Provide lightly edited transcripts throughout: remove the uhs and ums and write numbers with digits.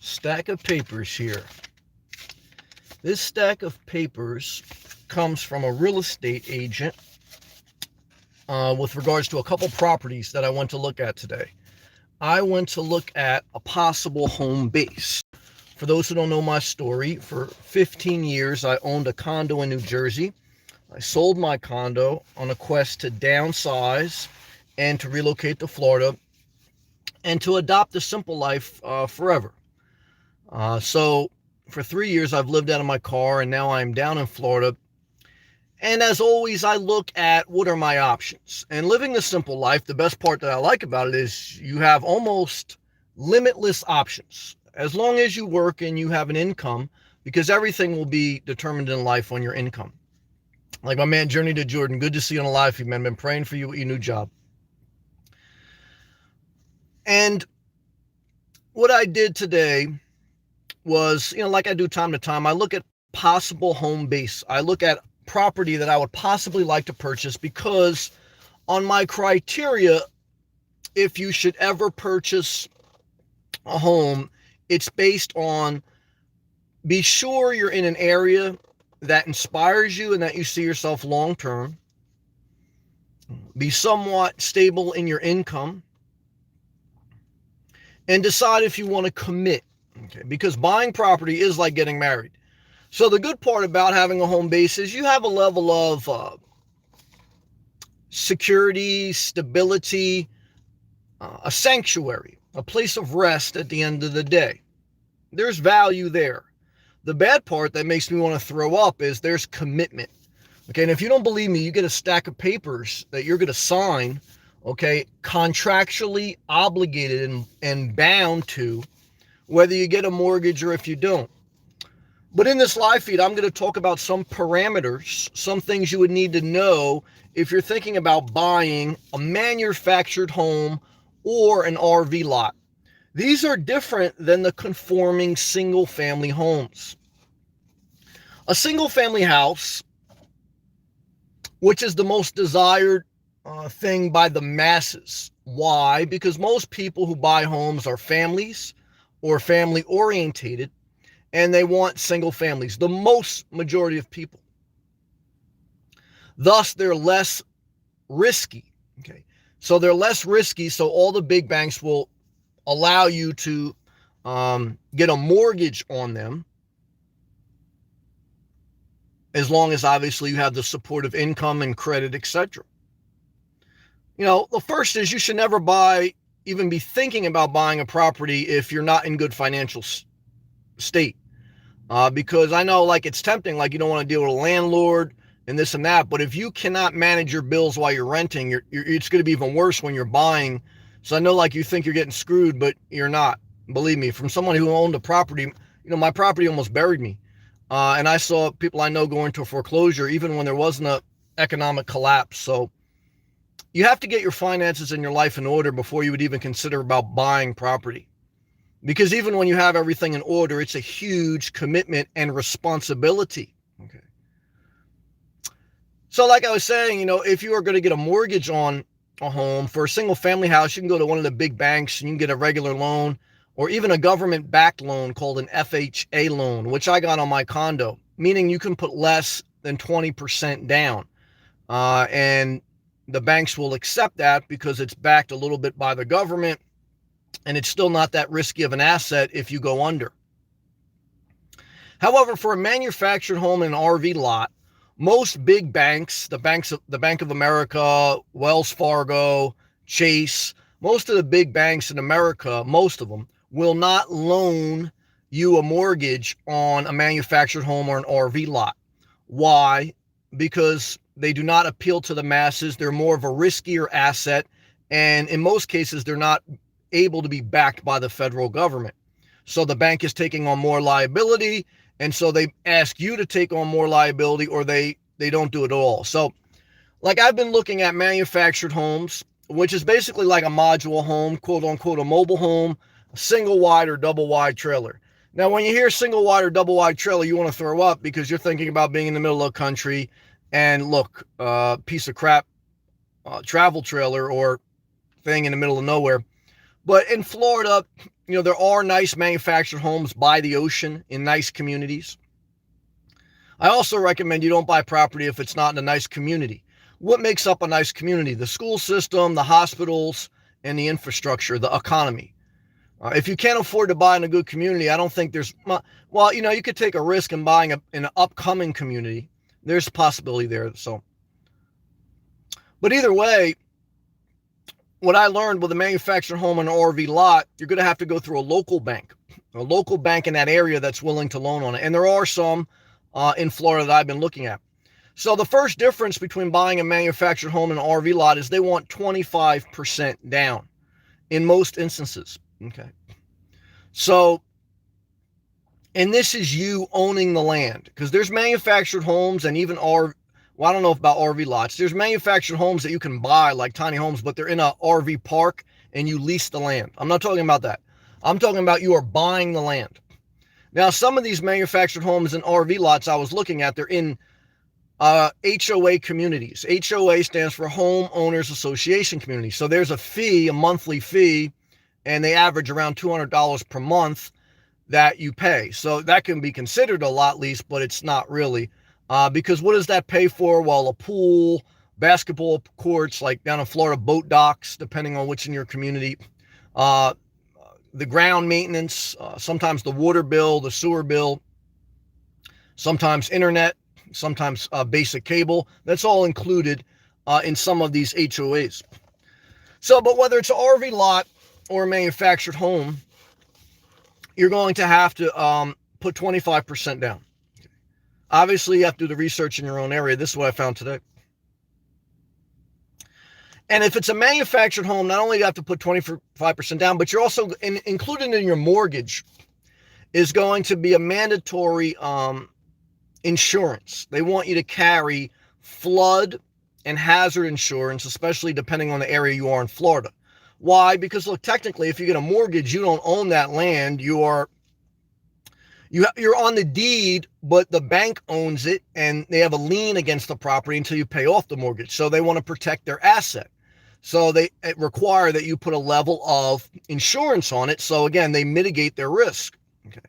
stack of papers here. This stack of papers comes from a real estate agent with regards to a couple properties that I went to look at today. I went to look at a possible home base. For those who don't know my story, for 15 years I owned a condo in New Jersey. I sold my condo on a quest to downsize and to relocate to Florida and to adopt a simple life forever. So for 3 years I've lived out of my car, and now I'm down in Florida. And as always, I look at what are my options. And living the simple life, the best part that I like about it is you have almost limitless options. As long as you work and you have an income, because everything will be determined in life on your income. Like my man Journey to Jordan, good to see you on the live feed, man. Been praying for you with your new job. And what I did today was, like I do time to time, I look at possible home base. I look at property that I would possibly like to purchase, because on my criteria, if you should ever purchase a home, it's based on, be sure you're in an area that inspires you and that you see yourself long term. Be somewhat stable in your income, and decide if you want to commit. Okay, because buying property is like getting married. So the good part about having a home base is you have a level of security, stability, a sanctuary, a place of rest at the end of the day. There's value there. The bad part that makes me want to throw up is there's commitment. Okay, and if you don't believe me, you get a stack of papers that you're going to sign, okay, contractually obligated and bound to, whether you get a mortgage or if you don't. But in this live feed, I'm going to talk about some parameters, some things you would need to know if you're thinking about buying a manufactured home or an RV lot. These are different than the conforming single-family homes. A single-family house, which is the most desired thing by the masses. Why? Because most people who buy homes are families or family-orientated, and they want single families, the most majority of people. Thus, they're less risky. Okay, so they're less risky, so all the big banks will allow you to get a mortgage on them, as long as obviously you have the supportive income and credit, etc. The first is you should never even be thinking about buying a property if you're not in good financial state. Because I know, it's tempting, you don't want to deal with a landlord and this and that, but if you cannot manage your bills while you're renting, it's going to be even worse when you're buying. So I know, you think you're getting screwed, but you're not. Believe me, from someone who owned a property, my property almost buried me. And I saw people I know go into a foreclosure even when there wasn't an economic collapse. So you have to get your finances and your life in order before you would even consider about buying property. Because even when you have everything in order, it's a huge commitment and responsibility. Okay. So like I was saying, if you are going to get a mortgage on a home for a single family house, you can go to one of the big banks and you can get a regular loan or even a government backed loan called an FHA loan, which I got on my condo, meaning you can put less than 20% down. And the banks will accept that because it's backed a little bit by the government. And it's still not that risky of an asset if you go under. However, for a manufactured home and an RV lot, most big banks, the Bank of America, Wells Fargo, Chase, most of the big banks in America, most of them, will not loan you a mortgage on a manufactured home or an RV lot. Why? Because they do not appeal to the masses. They're more of a riskier asset. And in most cases, they're not able to be backed by the federal government. So the bank is taking on more liability, and so they ask you to take on more liability, or they don't do it at all. So I've been looking at manufactured homes, which is basically like a module home, quote unquote, a mobile home, a single wide or double wide trailer. Now, when you hear single wide or double wide trailer, you want to throw up because you're thinking about being in the middle of the country and look, piece of crap travel trailer or thing in the middle of nowhere. But in Florida, there are nice manufactured homes by the ocean in nice communities. I also recommend you don't buy property if it's not in a nice community. What makes up a nice community? The school system, the hospitals, and the infrastructure, the economy. If you can't afford to buy in a good community, I don't think there's, well, you could take a risk in buying in an upcoming community. There's a possibility there. So, but either way, what I learned with a manufactured home and an RV lot, you're going to have to go through a local bank in that area that's willing to loan on it. And there are some in Florida that I've been looking at. So the first difference between buying a manufactured home and an RV lot is they want 25% down in most instances. Okay. So, and this is you owning the land, because there's manufactured homes and even I don't know about RV lots. There's manufactured homes that you can buy like tiny homes, but they're in a RV park and you lease the land. I'm not talking about that. I'm talking about you are buying the land. Now, some of these manufactured homes and RV lots I was looking at, they're in HOA communities. HOA stands for Home Owners Association community. So there's a fee, a monthly fee, and they average around $200 per month that you pay. So that can be considered a lot lease, but it's not really. Because what does that pay for? Well, a pool, basketball courts, like down in Florida, boat docks, depending on which in your community, the ground maintenance, sometimes the water bill, the sewer bill, sometimes internet, sometimes basic cable. That's all included in some of these HOAs. So, but whether it's an RV lot or a manufactured home, you're going to have to put 25% down. Obviously, you have to do the research in your own area. This is what I found today. And if it's a manufactured home, not only do you have to put 25% down, but you're also included in your mortgage is going to be a mandatory insurance. They want you to carry flood and hazard insurance, especially depending on the area you are in Florida. Why? Because look, technically, if you get a mortgage, you don't own that land. You're on the deed, but the bank owns it and they have a lien against the property until you pay off the mortgage. So they want to protect their asset. So they require that you put a level of insurance on it. So again, they mitigate their risk. Okay.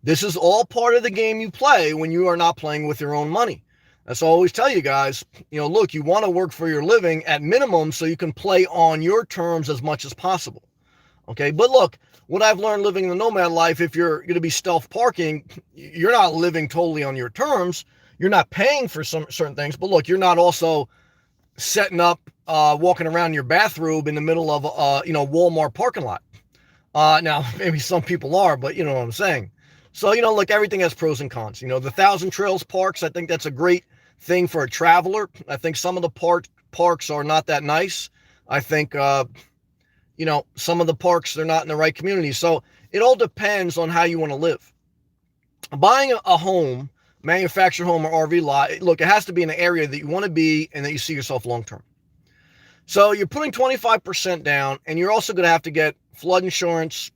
This is all part of the game you play when you are not playing with your own money. That's what I always tell you guys, look, you want to work for your living at minimum so you can play on your terms as much as possible. Okay. But look, what I've learned living in the nomad life, if you're going to be stealth parking, you're not living totally on your terms. You're not paying for some certain things, but look, you're not also setting up, walking around your bathrobe in the middle of, Walmart parking lot. Now maybe some people are, but you know what I'm saying? So, look, everything has pros and cons. The 1,000 Trails parks, I think that's a great thing for a traveler. I think some of the parks are not that nice. I think, some of the parks, they're not in the right community. So it all depends on how you want to live. Buying a home, manufactured home or RV lot, look, it has to be in an area that you want to be and that you see yourself long-term. So you're putting 25% down, and you're also going to have to get flood insurance,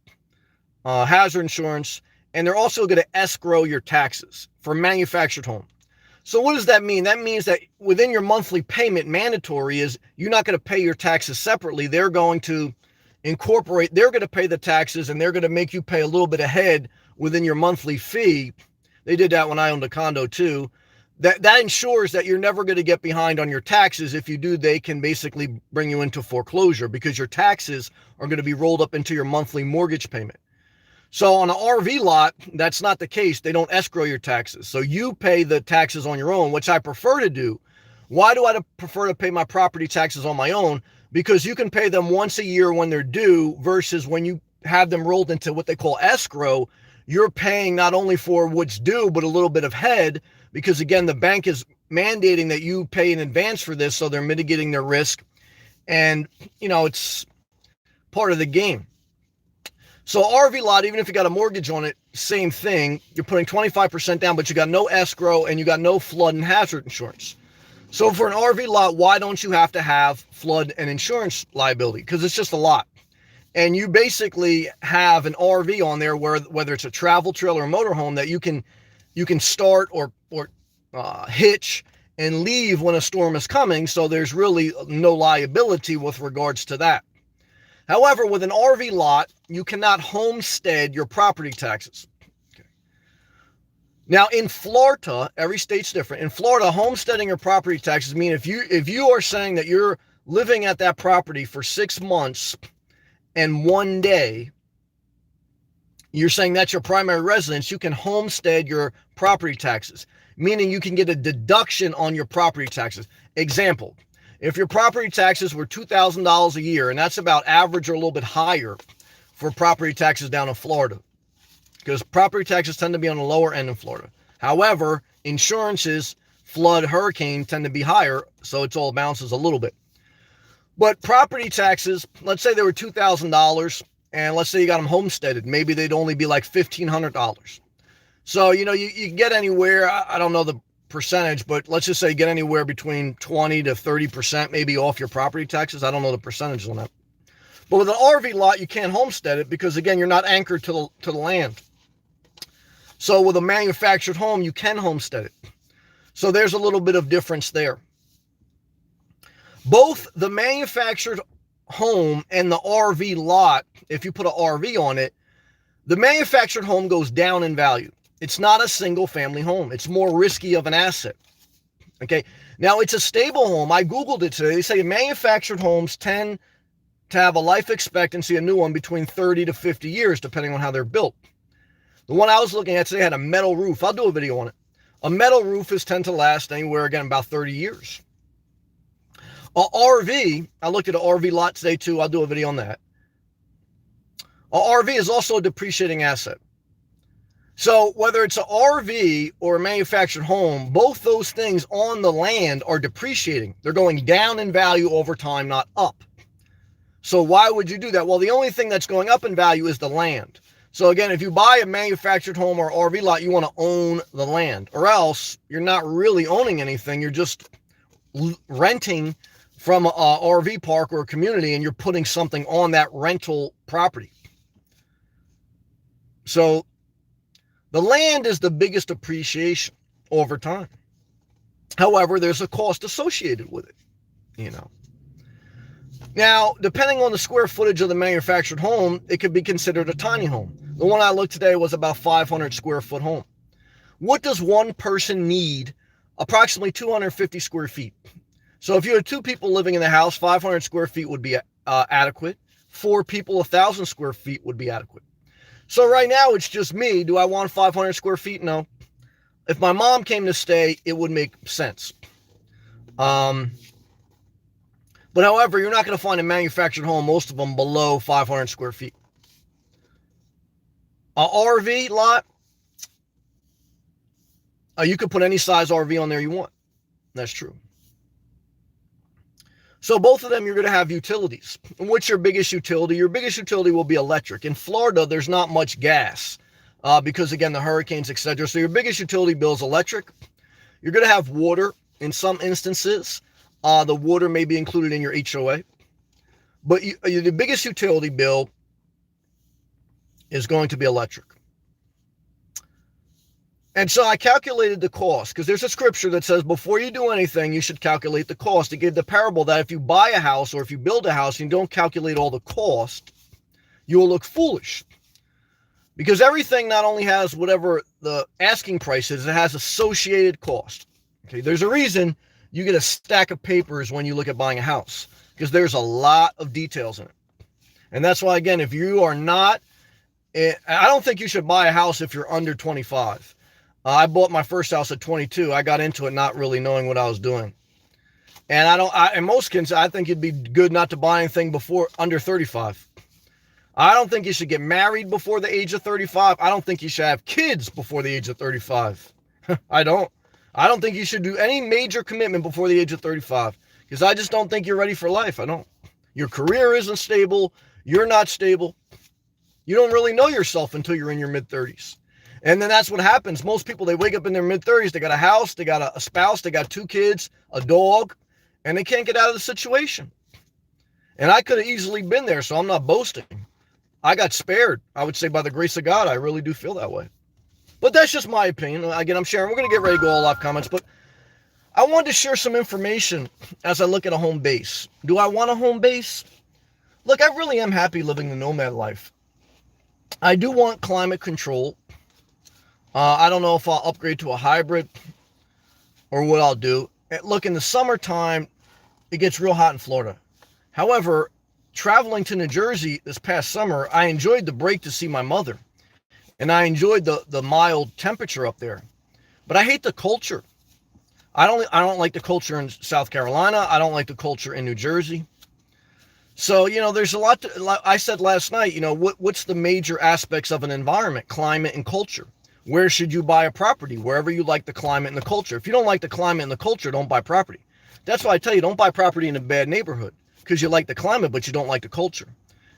hazard insurance, and they're also going to escrow your taxes for manufactured home. So what does that mean? That means that within your monthly payment, mandatory is you're not going to pay your taxes separately. They're going to they're going to pay the taxes, and they're going to make you pay a little bit ahead within your monthly fee. They did that when I owned a condo too. That ensures that you're never going to get behind on your taxes. If you do, they can basically bring you into foreclosure because your taxes are going to be rolled up into your monthly mortgage payment. So on an RV lot, that's not the case. They don't escrow your taxes. So you pay the taxes on your own, which I prefer to do. Why do I prefer to pay my property taxes on my own? Because you can pay them once a year when they're due versus when you have them rolled into what they call escrow, you're paying not only for what's due, but a little bit of head because, again, the bank is mandating that you pay in advance for this, so they're mitigating their risk. And, it's part of the game. So RV lot, even if you got a mortgage on it, same thing. You're putting 25% down, but you got no escrow and you got no flood and hazard insurance. So for an RV lot, why don't you have to have flood and insurance liability? Because it's just a lot. And you basically have an RV on there whether it's a travel trailer or a motorhome that you can start or hitch and leave when a storm is coming. So there's really no liability with regards to that. However, with an RV lot, you cannot homestead your property taxes. Okay. Now, in Florida, every state's different. In Florida, homesteading your property taxes mean if you are saying that you're living at that property for 6 months and 1 day, you're saying that's your primary residence, you can homestead your property taxes, meaning you can get a deduction on your property taxes. Example, if your property taxes were $2,000 a year, and that's about average or a little bit higher for property taxes down in Florida, because property taxes tend to be on the lower end in Florida. However, insurances, flood, hurricane tend to be higher, so it all bounces a little bit. But property taxes, let's say they were $2,000, and let's say you got them homesteaded. Maybe they'd only be like $1,500. So, you can get anywhere, I don't know the percentage, but let's just say you get anywhere between 20 to 30% maybe off your property taxes. I don't know the percentage on that. But with an RV lot, you can't homestead it because, again, you're not anchored to the land. So with a manufactured home, you can homestead it. So there's a little bit of difference there. Both the manufactured home and the RV lot, if you put an RV on it, the manufactured home goes down in value. It's not a single family home. It's more risky of an asset. Okay. Now it's a stable home. I Googled it today. They say manufactured homes tend to have a life expectancy, a new one, between 30 to 50 years, depending on how they're built. The one I was looking at today had a metal roof. I'll do a video on it. A metal roof tend to last anywhere, again, about 30 years. A RV, I looked at an RV lot today too. I'll do a video on that. A RV is also a depreciating asset. So whether it's an RV or a manufactured home, both those things on the land are depreciating. They're going down in value over time, not up. So why would you do that? Well, the only thing that's going up in value is the land. So again, if you buy a manufactured home or RV lot, you want to own the land, or else you're not really owning anything. You're just renting from an RV park or a community, and you're putting something on that rental property. So the land is the biggest appreciation over time. However, there's a cost associated with it, Now, depending on the square footage of the manufactured home, it could be considered a tiny home. The one I looked today was about 500 square foot home. What does one person need? Approximately 250 square feet. So if you had 2 people living in the house, 500 square feet would be adequate. 4 people, 1,000 square feet would be adequate. So right now, it's just me. Do I want 500 square feet? No. If my mom came to stay, it would make sense. But however, you're not going to find a manufactured home, most of them below 500 square feet. A RV lot, you could put any size RV on there you want. That's true. So both of them, you're going to have utilities. What's your biggest utility? Your biggest utility will be electric. In Florida, there's not much gas because, again, the hurricanes, etc. So your biggest utility bill is electric. You're going to have water in some instances. The water may be included in your HOA. But the biggest utility bill is going to be electric. And so I calculated the cost, because there's a scripture that says before you do anything, you should calculate the cost. It gave the parable that if you buy a house or if you build a house and you don't calculate all the cost, you will look foolish. Because everything not only has whatever the asking price is, it has associated cost. Okay, there's a reason you get a stack of papers when you look at buying a house, because there's a lot of details in it. And that's why, again, if you are not, I don't think you should buy a house if you're under 25. I bought my first house at 22. I got into it not really knowing what I was doing. And in most cases, I think it'd be good not to buy anything before under 35. I don't think you should get married before the age of 35. I don't think you should have kids before the age of 35. I don't think you should do any major commitment before the age of 35, because I just don't think you're ready for life. I don't. Your career isn't stable. You're not stable. You don't really know yourself until you're in your mid-30s. And then that's what happens. Most people, they wake up in their mid-30s, they got a house, they got a spouse, they got 2 kids, a dog, and they can't get out of the situation. And I could have easily been there, so I'm not boasting. I got spared, I would say, by the grace of God. I really do feel that way. But that's just my opinion. Again, I'm sharing. We're going to get ready to go all live comments, but I wanted to share some information as I look at a home base. Do I want a home base? Look, I really am happy living the nomad life. I do want climate control. I don't know if I'll upgrade to a hybrid or what I'll do. Look, in the summertime, it gets real hot in Florida. However, traveling to New Jersey this past summer, I enjoyed the break to see my mother. And I enjoyed the mild temperature up there. But I hate the culture. I don't like the culture in South Carolina. I don't like the culture in New Jersey. So, there's a lot to, like I said last night, what's the major aspects of an environment, climate and culture? Where should you buy a property? Wherever you like the climate and the culture. If you don't like the climate and the culture, don't buy property. That's why I tell you, don't buy property in a bad neighborhood because you like the climate, but you don't like the culture.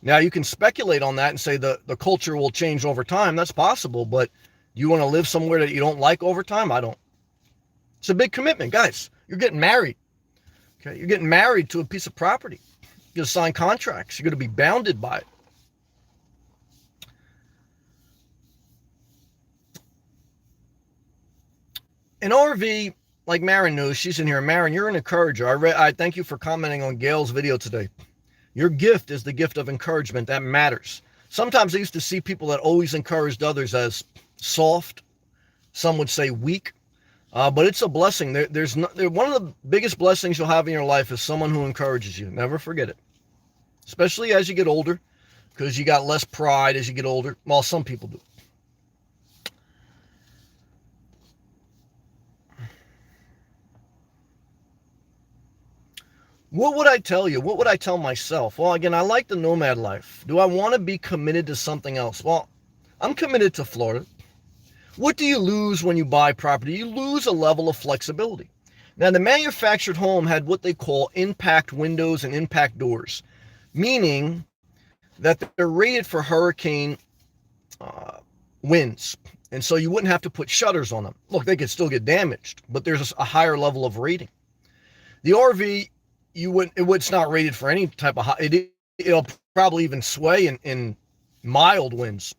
Now, you can speculate on that and say the culture will change over time. That's possible, but you want to live somewhere that you don't like over time? I don't. It's a big commitment, guys. You're getting married. Okay, you're getting married to a piece of property. You're going to sign contracts. You're going to be bounded by it. An RV, like Marin knows, she's in here. Marin, you're an encourager. I thank you for commenting on Gail's video today. Your gift is the gift of encouragement. That matters. Sometimes I used to see people that always encouraged others as soft. Some would say weak. But it's a blessing. One of the biggest blessings you'll have in your life is someone who encourages you. Never forget it. Especially as you get older, because you got less pride as you get older. Well, some people do. What would I tell you? What would I tell myself? Well, again, I like the nomad life. Do I want to be committed to something else? Well, I'm committed to Florida. What do you lose when you buy property? You lose a level of flexibility. Now, the manufactured home had what they call impact windows and impact doors, meaning that they're rated for hurricane winds. And so you wouldn't have to put shutters on them. Look, they could still get damaged, but there's a higher level of rating. The RV, it's not rated for any type of it'll probably even sway in mild winds.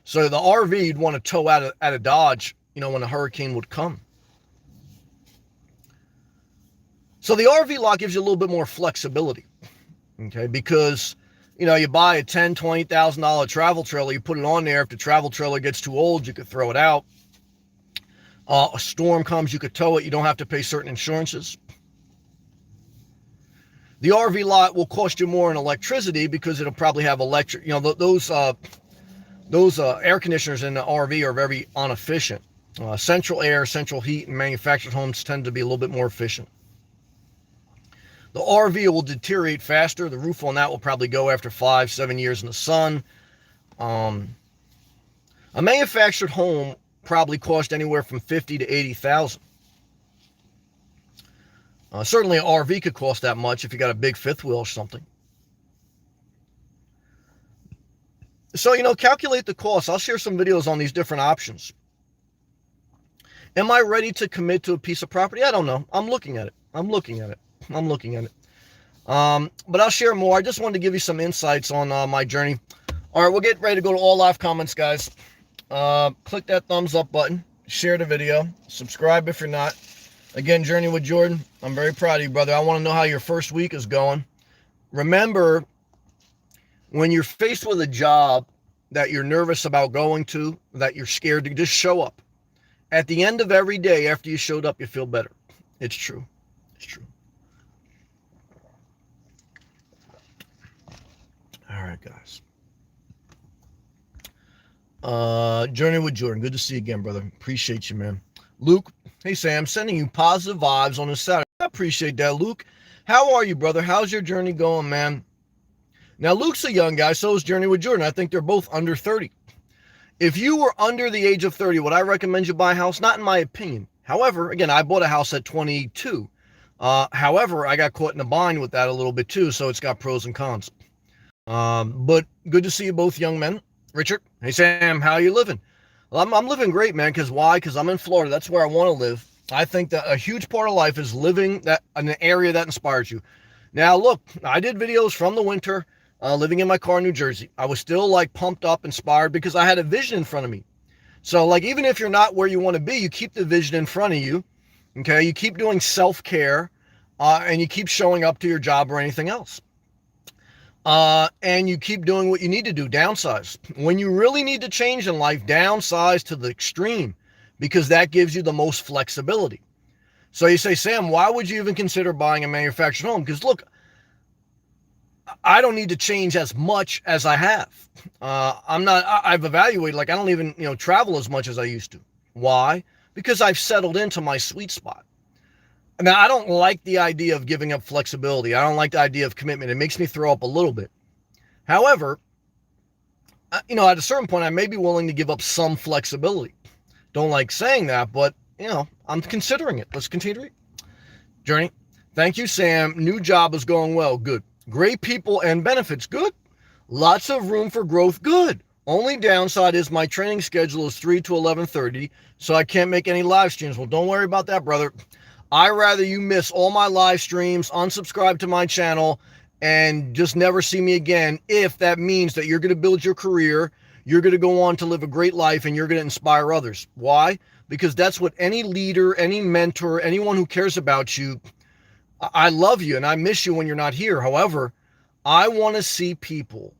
So the RV you'd want to tow out of Dodge, when a hurricane would come. So the RV lot gives you a little bit more flexibility, okay? Because, you buy a $10,000, $20,000 travel trailer, you put it on there. If the travel trailer gets too old, you could throw it out. A storm comes, you could tow it. You don't have to pay certain insurances. The RV lot will cost you more in electricity because it'll probably have electric, those air conditioners in the RV are very inefficient. Central air, central heat, and manufactured homes tend to be a little bit more efficient. The RV will deteriorate faster. The roof on that will probably go after 5-7 years in the sun. A manufactured home probably cost anywhere from $50,000 to $80,000. Certainly an RV could cost that much if you got a big fifth wheel or something. So, calculate the cost. I'll share some videos on these different options. Am I ready to commit to a piece of property? I don't know. I'm looking at it. But I'll share more. I just wanted to give you some insights on my journey. All right, we'll get ready to go to all live comments, guys. Click that thumbs up button. Share the video. Subscribe if you're not. Again, Journey with Jordan. I'm very proud of you, brother. I want to know how your first week is going. Remember, when you're faced with a job that you're nervous about going to, that you're scared to, just show up. At the end of every day, after you showed up, you feel better. It's true. It's true. All right, guys. Journey with Jordan. Good to see you again, brother. Appreciate you, man. Luke, hey, Sam. Sending you positive vibes on this Saturday. I appreciate that, Luke. How are you, brother? How's your journey going, man? Now, Luke's a young guy, so is Journey with Jordan. I think they're both under 30. If you were under the age of 30, would I recommend you buy a house? Not in my opinion. However, again, I bought a house at 22. However, I got caught in a bind with that a little bit too, so it's got pros and cons. But good to see you both, young men. Richard, hey, Sam, how are you living? Well, I'm living great, man. Because why? Because I'm in Florida. That's where I want to live. I think that a huge part of life is living in an area that inspires you. Now, look, I did videos from the winter. Living in my car in New Jersey. I was still pumped up, inspired because I had a vision in front of me. So even if you're not where you want to be, you keep the vision in front of you. Okay. You keep doing self-care and you keep showing up to your job or anything else. And you keep doing what you need to do, downsize. When you really need to change in life, downsize to the extreme because that gives you the most flexibility. So you say, Sam, why would you even consider buying a manufactured home? Because look, I don't need to change as much as I have. I've evaluated, like, I don't even, travel as much as I used to. Why? Because I've settled into my sweet spot. Now, I don't like the idea of giving up flexibility. I don't like the idea of commitment. It makes me throw up a little bit. However, at a certain point, I may be willing to give up some flexibility. Don't like saying that, but, I'm considering it. Let's continue to read. Journey. Thank you, Sam. New job is going well. Good. Great people and benefits. Good. Lots of room for growth. Good. Only downside is my training schedule is 3 to 11:30, so I can't make any live streams. Well, don't worry about that, brother. I rather you miss all my live streams, unsubscribe to my channel, and just never see me again if that means that you're going to build your career, you're going to go on to live a great life, and you're going to inspire others. Why? Because that's what any leader, any mentor, anyone who cares about you, I love you and I miss you when you're not here. However, I want to see people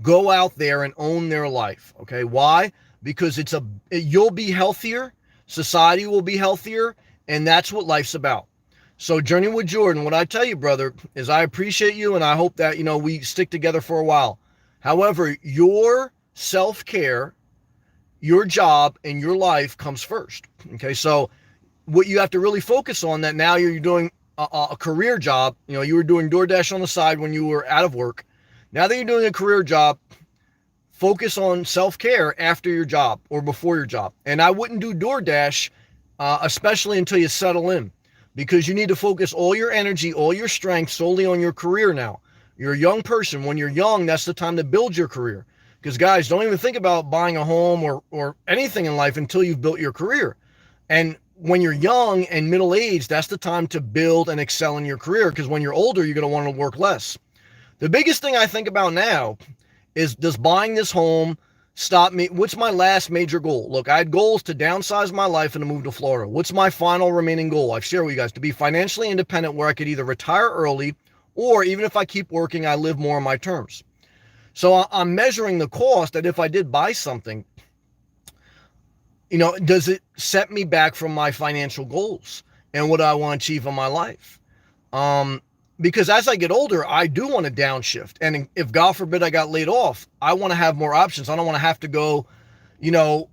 go out there and own their life. Okay. Why? Because you'll be healthier. Society will be healthier. And that's what life's about. So Journey with Jordan, what I tell you, brother, is I appreciate you. And I hope that, we stick together for a while. However, your self-care, your job, and your life comes first. Okay. So what you have to really focus on that now you're doing a career job. You were doing DoorDash on the side when you were out of work. Now that you're doing a career job, focus on self-care after your job or before your job. And I wouldn't do DoorDash, especially until you settle in, because you need to focus all your energy, all your strength solely on your career now. You're a young person. When you're young, that's the time to build your career. Because guys, don't even think about buying a home or anything in life until you've built your career. And when you're young and middle-aged, that's the time to build and excel in your career, because when you're older, you're going to want to work less. The biggest thing I think about now is, does buying this home stop me? What's my last major goal? Look, I had goals to downsize my life and to move to Florida. What's my final remaining goal? I've shared with you guys, to be financially independent where I could either retire early or even if I keep working, I live more on my terms. So I'm measuring the cost that if I did buy something, does it set me back from my financial goals and what I want to achieve in my life? Because as I get older, I do want to downshift. And if God forbid I got laid off, I want to have more options. I don't want to have to go,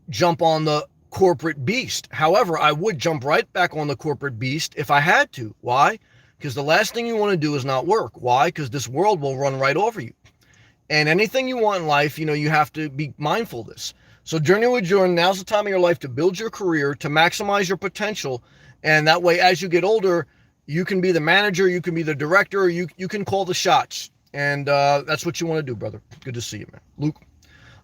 jump on the corporate beast. However, I would jump right back on the corporate beast if I had to. Why? Because the last thing you want to do is not work. Why? Because this world will run right over you. And anything you want in life, you have to be mindful of this. So Journey with Jordan, now's the time of your life to build your career, to maximize your potential. And that way, as you get older, you can be the manager, you can be the director, you can call the shots. And that's what you want to do, brother. Good to see you, man. Luke,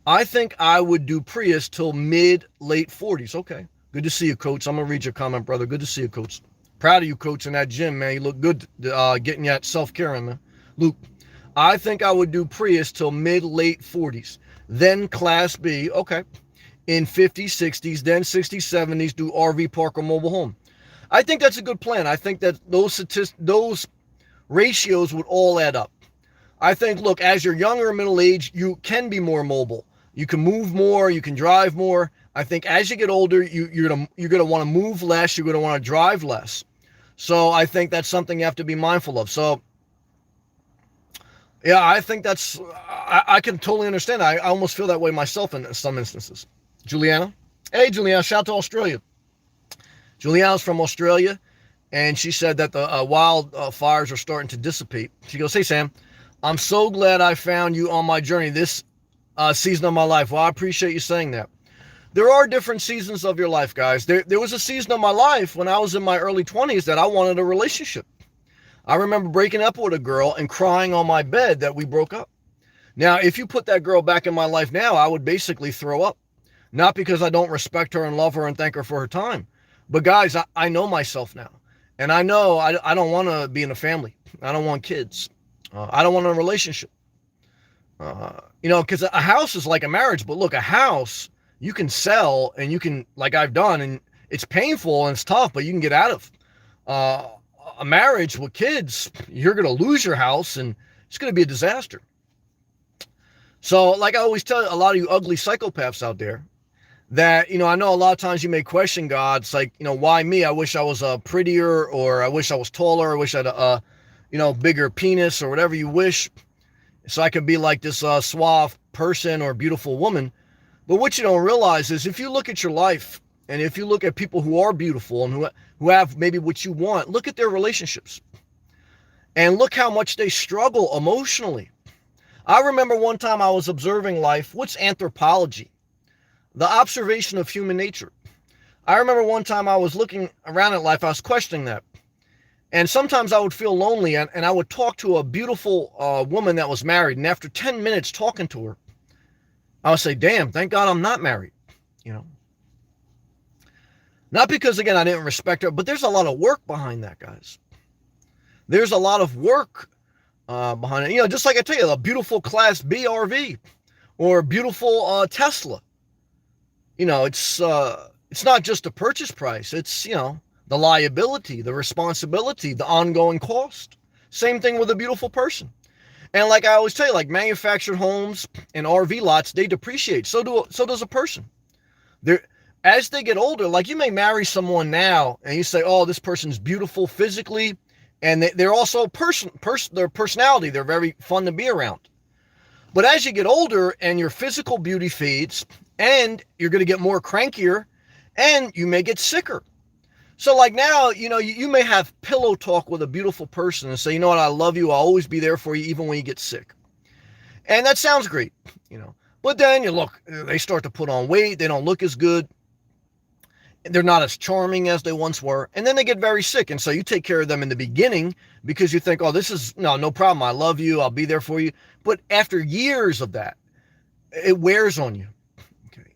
I think I would do Prius till late 40s. Okay. Good to see you, Coach. I'm going to read your comment, brother. Good to see you, Coach. Proud of you, Coach, in that gym, man. You look good getting that self-care in, man. Luke, I think I would do Prius till late 40s. Then Class B, okay, in 50s, 60s, then 60s, 70s, do RV park or mobile home. I think that's a good plan. I think that those ratios would all add up. I think, look, as you're younger and middle age, you can be more mobile. You can move more, you can drive more. I think as you get older, you're gonna want to move less, you're gonna want to drive less. So I think that's something you have to be mindful of. So yeah, I think I can totally understand. I almost feel that way myself in some instances. Juliana? Hey, Juliana, shout out to Australia. Juliana's from Australia, and she said that the wildfires are starting to dissipate. She goes, hey, Sam, I'm so glad I found you on my journey this season of my life. Well, I appreciate you saying that. There are different seasons of your life, guys. There was a season of my life when I was in my early 20s that I wanted a relationship. I remember breaking up with a girl and crying on my bed that we broke up. Now, if you put that girl back in my life now, I would basically throw up. Not because I don't respect her and love her and thank her for her time. But guys, I know myself now. And I know I don't want to be in a family. I don't want kids. I don't want a relationship. Because a house is like a marriage. But look, a house you can sell and you can, like I've done, and it's painful and it's tough, but you can get out of. A marriage with kids, you're going to lose your house and it's going to be a disaster. So, like I always tell a lot of you ugly psychopaths out there, that, I know a lot of times you may question God. It's like, why me? I wish I was prettier, or I wish I was taller. I wish I had bigger penis, or whatever you wish, so I could be like this suave person or beautiful woman. But what you don't realize is, if you look at your life, and if you look at people who are beautiful and who have maybe what you want, look at their relationships and look how much they struggle emotionally. I remember one time I was observing life. What's anthropology? The observation of human nature. I remember one time I was looking around at life, I was questioning that. And sometimes I would feel lonely, and I would talk to a beautiful woman that was married. And after 10 minutes talking to her, I would say, damn, thank God I'm not married. You know, not because, again, I didn't respect her, but there's a lot of work behind that, guys. There's a lot of work behind it. Just like I tell you, a beautiful Class B RV or a beautiful Tesla. It's not just a purchase price. It's, the liability, the responsibility, the ongoing cost. Same thing with a beautiful person. And like I always tell you, like manufactured homes and RV lots, they depreciate. So does a person. As they get older, like you may marry someone now and you say, oh, this person's beautiful physically, and they're also their personality, they're very fun to be around. But as you get older and your physical beauty fades, and you're going to get more crankier, and you may get sicker. So like now, you may have pillow talk with a beautiful person and say, you know what, I love you. I'll always be there for you, even when you get sick. And that sounds great, But then they start to put on weight. They don't look as good. They're not as charming as they once were. And then they get very sick. And so you take care of them in the beginning because you think, oh, this is no problem. I love you. I'll be there for you. But after years of that, it wears on you. Okay.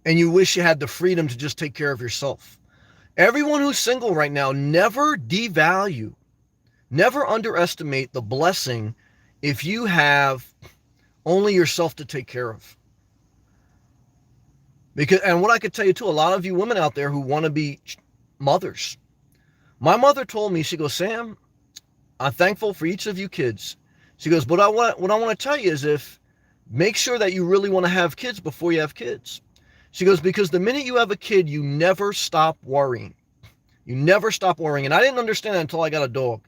And you wish you had the freedom to just take care of yourself. Everyone who's single right now, never underestimate the blessing if you have only yourself to take care of. And what I could tell you too, a lot of you women out there who want to be mothers. My mother told me, she goes, Sam, I'm thankful for each of you kids. She goes, but what I want to tell you is, make sure that you really want to have kids before you have kids. She goes, because the minute you have a kid, you never stop worrying. You never stop worrying. And I didn't understand that until I got a dog.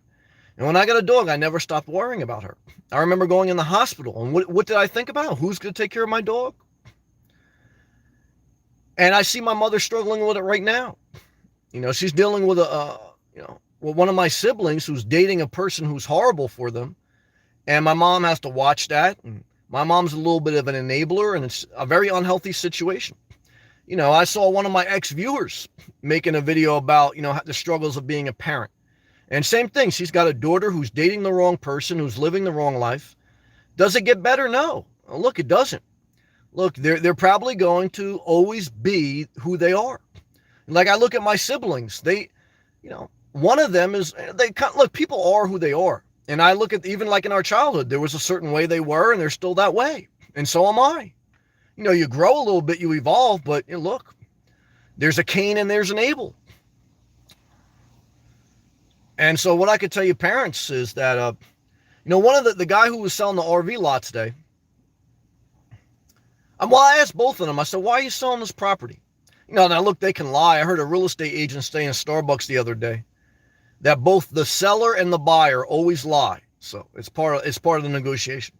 And when I got a dog, I never stopped worrying about her. I remember going in the hospital, and what did I think about? Who's going to take care of my dog? And I see my mother struggling with it right now. She's dealing with one of my siblings who's dating a person who's horrible for them. And my mom has to watch that. And my mom's a little bit of an enabler, and it's a very unhealthy situation. I saw one of my ex-viewers making a video about, the struggles of being a parent. And same thing, she's got a daughter who's dating the wrong person, who's living the wrong life. Does it get better? No. Look, it doesn't. Look, they're probably going to always be who they are. Like I look at my siblings, one of them is, look, people are who they are. And I look at, even like in our childhood, there was a certain way they were, and they're still that way. And so am I. You grow a little bit, you evolve, but look, there's a Cain and there's an Abel. And so what I could tell you parents is that, one of the guy who was selling the RV lot today, I asked both of them, I said, why are you selling this property? Now look, they can lie. I heard a real estate agent say in Starbucks the other day that both the seller and the buyer always lie. So it's part of the negotiation.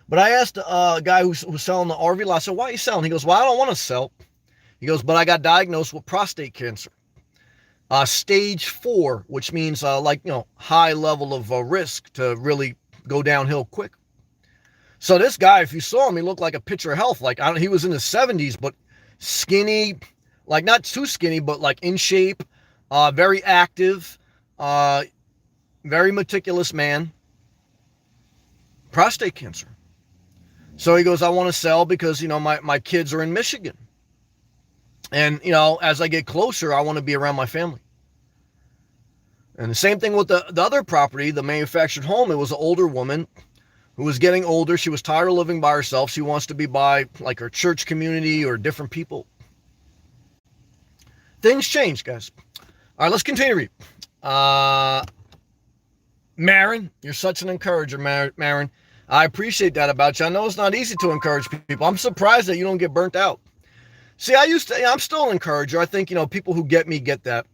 But I asked a guy who's selling the RV lot, I said, why are you selling? He goes, well, I don't want to sell. He goes, but I got diagnosed with prostate cancer. Stage 4, which means high level of risk to really go downhill quick. So this guy, if you saw him, he looked like a picture of health. He was in his 70s, but skinny, not too skinny, but in shape, very active, very meticulous man. Prostate cancer. So he goes, I want to sell because, my kids are in Michigan. And, as I get closer, I want to be around my family. And the same thing with the other property, the manufactured home. It was an older woman who was getting older. She was tired of living by herself. She wants to be by her church community or different people. Things change, guys. All right, let's continue. Marin, you're such an encourager, Marin. I appreciate that about you. I know it's not easy to encourage people. I'm surprised that you don't get burnt out. See, I'm still an encourager. I think, people who get me get that.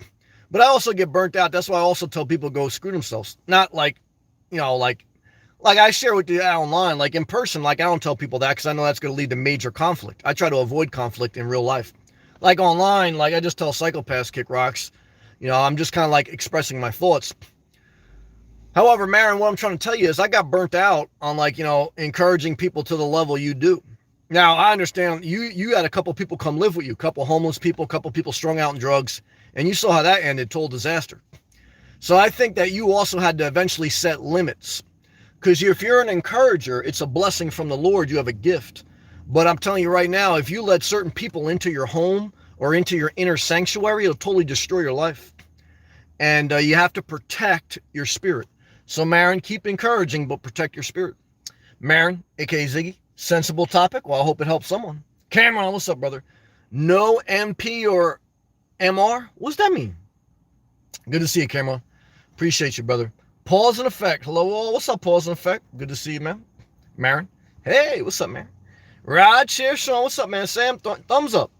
But I also get burnt out. That's why I also tell people go screw themselves. Not like, like I share with you online, like in person, like I don't tell people that because I know that's going to lead to major conflict. I try to avoid conflict in real life. Like online, like I just tell psychopaths kick rocks. I'm just kind of like expressing my thoughts. However, Marin, what I'm trying to tell you is I got burnt out on encouraging people to the level you do. Now, I understand you had a couple people come live with you, a couple homeless people, a couple people strung out in drugs, and you saw how that ended, total disaster. So I think that you also had to eventually set limits. Because if you're an encourager, it's a blessing from the Lord. You have a gift. But I'm telling you right now, if you let certain people into your home or into your inner sanctuary, it'll totally destroy your life. And you have to protect your spirit. So, Marin, keep encouraging, but protect your spirit. Marin, a.k.a. Ziggy, sensible topic. Well, I hope it helps someone. Cameron, what's up, brother? No MP or MR? What's that mean? Good to see you, Cameron. Appreciate you, brother. Pause and effect. Hello, all. What's up, pause and effect? Good to see you, man. Marin. Hey, what's up, man? Rod, share, Sean. What's up, man? Sam, thumbs up.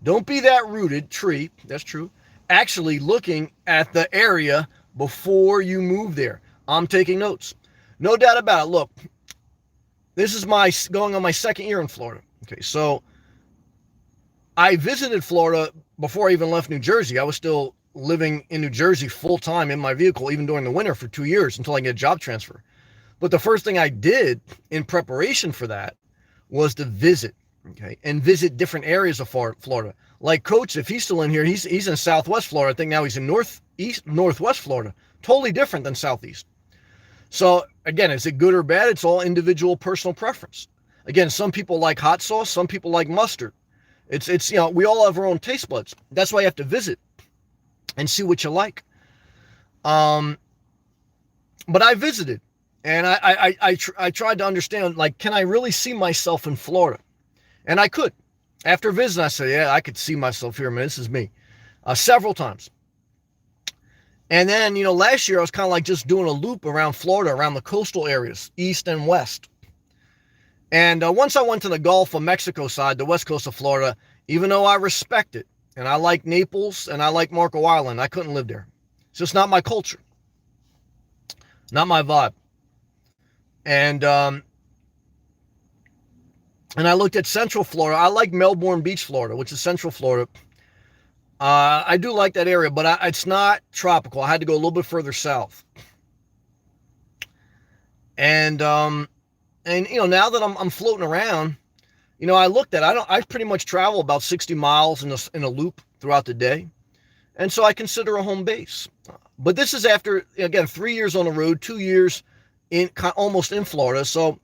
Don't be that rooted tree. That's true. Actually looking at the area before you move there. I'm taking notes. No doubt about it. Look, this is going on my second year in Florida. Okay, so I visited Florida before I even left New Jersey. I was still living in New Jersey full time in my vehicle, even during the winter for 2 years until I get a job transfer. But the first thing I did in preparation for that was to visit, okay, and visit different areas of Florida. Like Coach, if he's still in here, he's in Southwest Florida. I think now he's in Northwest Florida. Totally different than Southeast. So again, is it good or bad? It's all individual personal preference. Again, some people like hot sauce, some people like mustard. It's we all have our own taste buds. That's why you have to visit and see what you like. But I visited and I tried to understand, like, can I really see myself in Florida? And I could. After visiting, I said, yeah, I could see myself here, man. This is me. Several times. And then, last year I was kind of like just doing a loop around Florida, around the coastal areas, east and west. And once I went to the Gulf of Mexico side, the west coast of Florida, even though I respect it, and I like Naples, and I like Marco Island, I couldn't live there. It's just not my culture. Not my vibe. And I looked at Central Florida. I like Melbourne Beach, Florida, which is Central Florida. I do like that area, but it's not tropical. I had to go a little bit further south. And now that I'm floating around, I looked at, I pretty much travel about 60 miles in a loop throughout the day. And so I consider a home base. But this is after, again, 3 years on the road, 2 years almost in Florida. So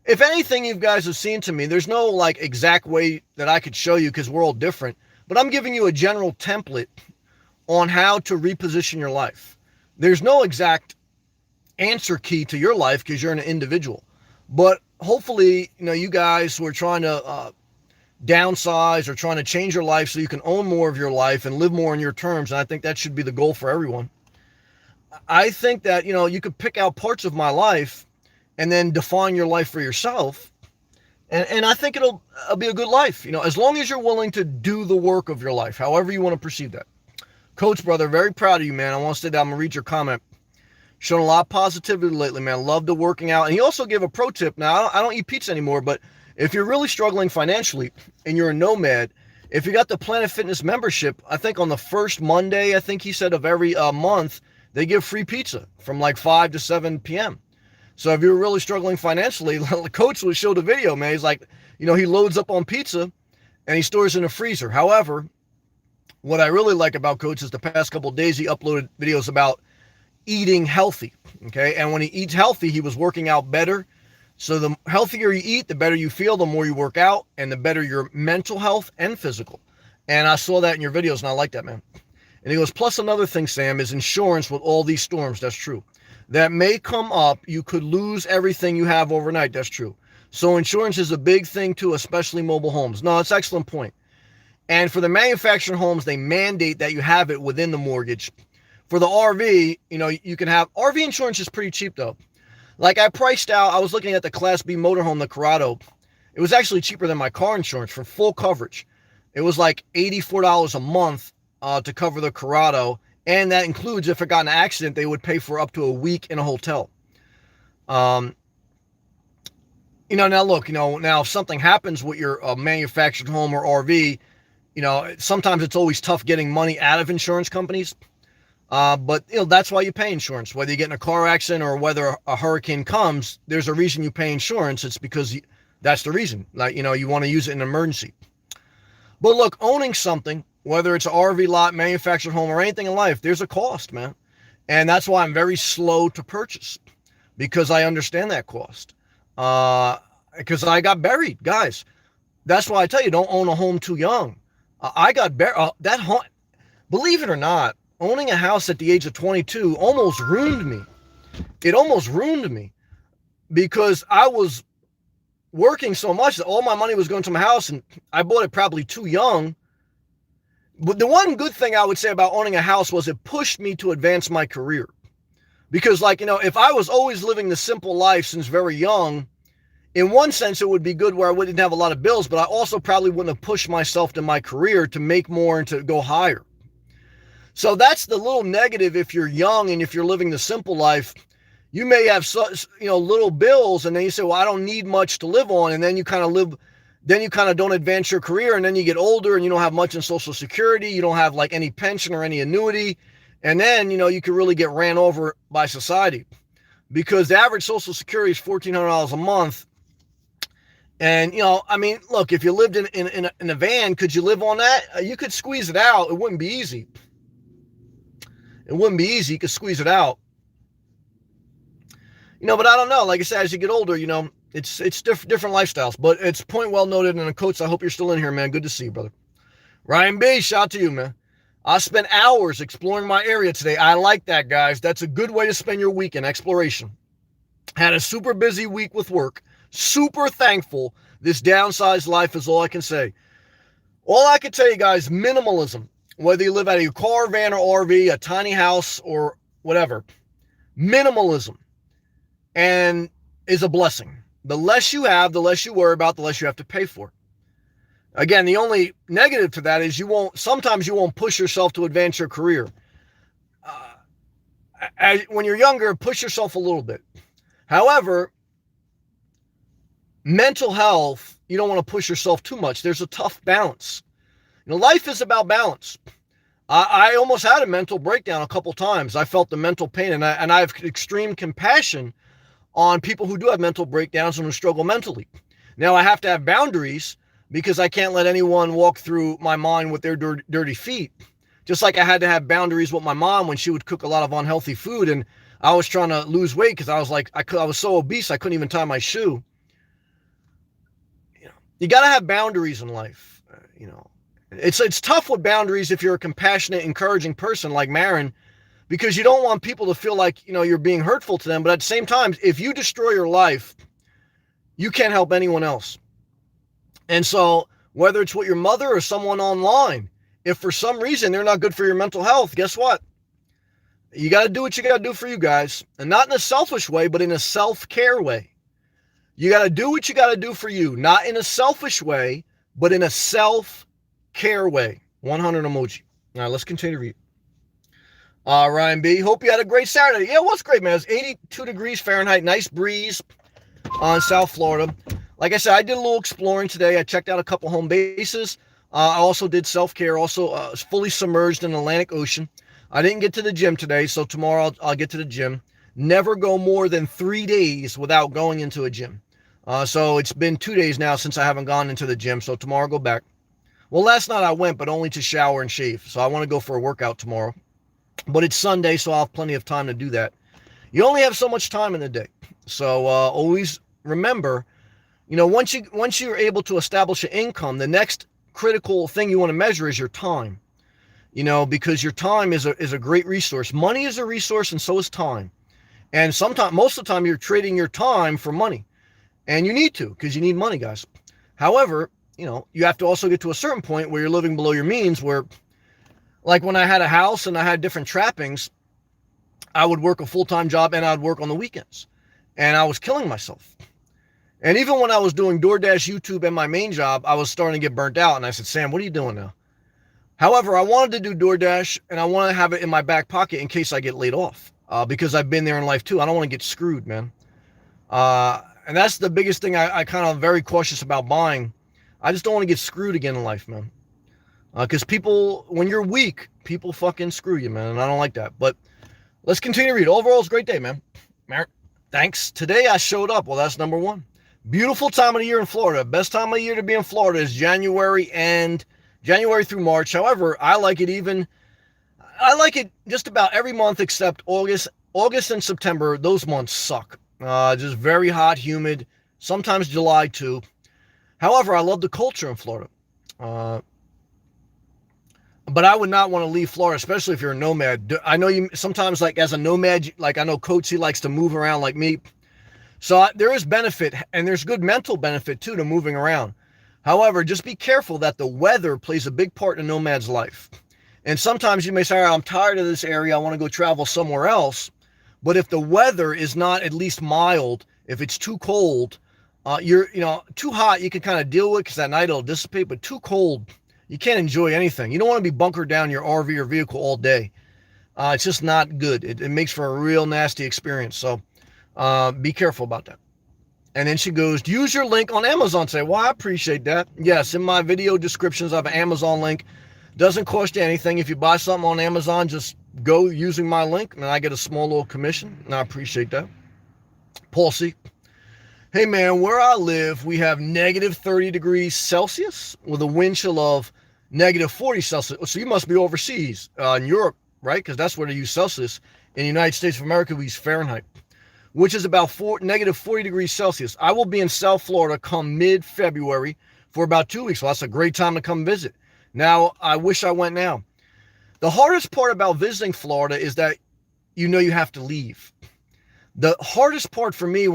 if anything you guys have seen to me, there's no like exact way that I could show you because we're all different. But I'm giving you a general template on how to reposition your life. There's no exact answer key to your life because you're an individual. But hopefully, you guys who are trying to downsize or trying to change your life so you can own more of your life and live more on your terms. And I think that should be the goal for everyone. I think that, you could pick out parts of my life and then define your life for yourself. And I think it'll be a good life, as long as you're willing to do the work of your life, however you want to perceive that. Coach, brother, very proud of you, man. I want to say that. I'm going to read your comment. Shown a lot of positivity lately, man. Love the working out. And he also gave a pro tip. Now, I don't eat pizza anymore, but if you're really struggling financially and you're a nomad, if you got the Planet Fitness membership, I think on the first Monday, I think he said, of every month, they give free pizza from like 5 to 7 p.m. So if you're really struggling financially, the coach would show the video, man. He's like, he loads up on pizza and he stores in a freezer. However, what I really like about Coach is the past couple of days he uploaded videos about eating healthy, okay? And when he eats healthy, he was working out better. So the healthier you eat, the better you feel, the more you work out, and the better your mental health and physical. And I saw that in your videos, and I like that, man. And he goes, plus another thing, Sam, is insurance with all these storms. That's true. That may come up. You could lose everything you have overnight. That's true. So insurance is a big thing too, especially mobile homes. No, it's an excellent point. And for the manufactured homes, they mandate that you have it within the mortgage. For the RV, you can have RV insurance is pretty cheap though. Like I priced out, I was looking at the Class B motorhome, the Corrado. It was actually cheaper than my car insurance for full coverage. It was like $84 a month to cover the Corrado. And that includes if it got in an accident, they would pay for up to a week in a hotel. Um, now look, now if something happens with your manufactured home or RV, sometimes it's always tough getting money out of insurance companies. But that's why you pay insurance. Whether you get in a car accident or whether a hurricane comes, there's a reason you pay insurance. It's because that's the reason. Like, you want to use it in an emergency. But look, owning something, whether it's an RV lot, manufactured home, or anything in life, there's a cost, man. And that's why I'm very slow to purchase, because I understand that cost. Because I got buried, guys. That's why I tell you, don't own a home too young. I got buried. That home, believe it or not, owning a house at the age of 22 almost ruined me. It almost ruined me because I was working so much that all my money was going to my house, and I bought it probably too young. But the one good thing I would say about owning a house was it pushed me to advance my career. Because, if I was always living the simple life since very young, in one sense, it would be good where I wouldn't have a lot of bills, but I also probably wouldn't have pushed myself to my career to make more and to go higher. So that's the little negative if you're young and if you're living the simple life. You may have little bills, and then you say, well, I don't need much to live on, and then you kind of don't advance your career, and then you get older and you don't have much in Social Security, you don't have like any pension or any annuity, and then you can really get ran over by society, because the average Social Security is $1,400 a month. And look, if you lived in a van, could you live on that? You could squeeze it out. It wouldn't be easy. You could squeeze it out. But I don't know. Like I said, as you get older, it's different lifestyles. But it's point well noted. And Coach, I hope you're still in here, man. Good to see you, brother. Ryan B, shout out to you, man. I spent hours exploring my area today. I like that, guys. That's a good way to spend your weekend, exploration. Had a super busy week with work. Super thankful. This downsized life is all I can say. All I can tell you, guys, minimalism. Whether you live out of your car, van, or RV, a tiny house, or whatever. Minimalism. And is a blessing. The less you have, the less you worry about, the less you have to pay for. Again, the only negative to that is sometimes you won't push yourself to advance your career. When you're younger, push yourself a little bit. However, mental health, you don't want to push yourself too much. There's a tough balance. Life is about balance. I almost had a mental breakdown a couple times. I felt the mental pain, and I have extreme compassion on people who do have mental breakdowns and who struggle mentally. Now, I have to have boundaries because I can't let anyone walk through my mind with their dirty feet. Just like I had to have boundaries with my mom when she would cook a lot of unhealthy food, and I was trying to lose weight because I was like, I was so obese I couldn't even tie my shoe. You got to have boundaries in life. It's tough with boundaries if you're a compassionate, encouraging person like Marin, because you don't want people to feel like, you're being hurtful to them. But at the same time, if you destroy your life, you can't help anyone else. And so whether it's with your mother or someone online, if for some reason they're not good for your mental health, guess what? You got to do what you got to do for you guys. And not in a selfish way, but in a self-care way. You got to do what you got to do for you. Not in a selfish way, but in a self-care way. 100 emoji. All right, let's continue to read. Ryan B, hope you had a great Saturday. Yeah, it was great, man. It was 82 degrees Fahrenheit. Nice breeze on South Florida. Like I said, I did a little exploring today. I checked out a couple home bases. I also did self-care, also fully submerged in the Atlantic Ocean. I didn't get to the gym today, so tomorrow I'll get to the gym. Never go more than 3 days without going into a gym. So it's been 2 days now since I haven't gone into the gym, so tomorrow I'll go back. Well, last night I went, but only to shower and shave. So I want to go for a workout tomorrow. But it's Sunday, so I'll have plenty of time to do that. You only have so much time in the day. So always remember, once you're able to establish an income, the next critical thing you want to measure is your time. Because your time is a great resource. Money is a resource, and so is time. And most of the time, you're trading your time for money. And you need to, because you need money, guys. However, you have to also get to a certain point where you're living below your means, where, like when I had a house and I had different trappings, I would work a full-time job and I'd work on the weekends. and I was killing myself. And even when I was doing DoorDash, YouTube, and my main job, I was starting to get burnt out. And I said, Sam, what are you doing now? However, I wanted to do DoorDash, and I want to have it in my back pocket in case I get laid off, because I've been there in life too. I don't want to get screwed, man. And that's the biggest thing I kind of very cautious about buying. I just don't want to get screwed again in life, man. Because people, when you're weak, people fucking screw you, man. And I don't like that. But let's continue to read. Overall, it's a great day, man. Thanks. Today I showed up. Well, that's number one. Beautiful time of the year in Florida. Best time of the year to be in Florida is January through March. However, I like it just about every month except August. August and September, those months suck. Just very hot, humid, sometimes July too. However, I love the culture in Florida. But I would not want to leave Florida, especially if you're a nomad. I know you sometimes, like as a nomad, like I know Coach, he likes to move around like me. So there is benefit, and there's good mental benefit too to moving around. However, just be careful that the weather plays a big part in a nomad's life. And sometimes you may say, I'm tired of this area, I want to go travel somewhere else. But if the weather is not at least mild, if it's too cold, too hot, you can kind of deal with it because at night it'll dissipate, but too cold, you can't enjoy anything. You don't want to be bunkered down your RV or vehicle all day. It's just not good. It makes for a real nasty experience. So be careful about that. And then she goes, use your link on Amazon. Say, well, I appreciate that. Yes, in my video descriptions, I have an Amazon link. Doesn't cost you anything. If you buy something on Amazon, just go using my link, and I get a small little commission, and I appreciate that. Paul C. Hey, man, where I live, we have negative 30 degrees Celsius with a wind chill of negative 40 Celsius. So you must be overseas in Europe, right? Because that's where they use Celsius. In the United States of America, we use Fahrenheit, which is about negative 40 degrees Celsius. I will be in South Florida come mid-February for about 2 weeks. Well, that's a great time to come visit. Now, I wish I went now. The hardest part about visiting Florida is that you have to leave. The hardest part for me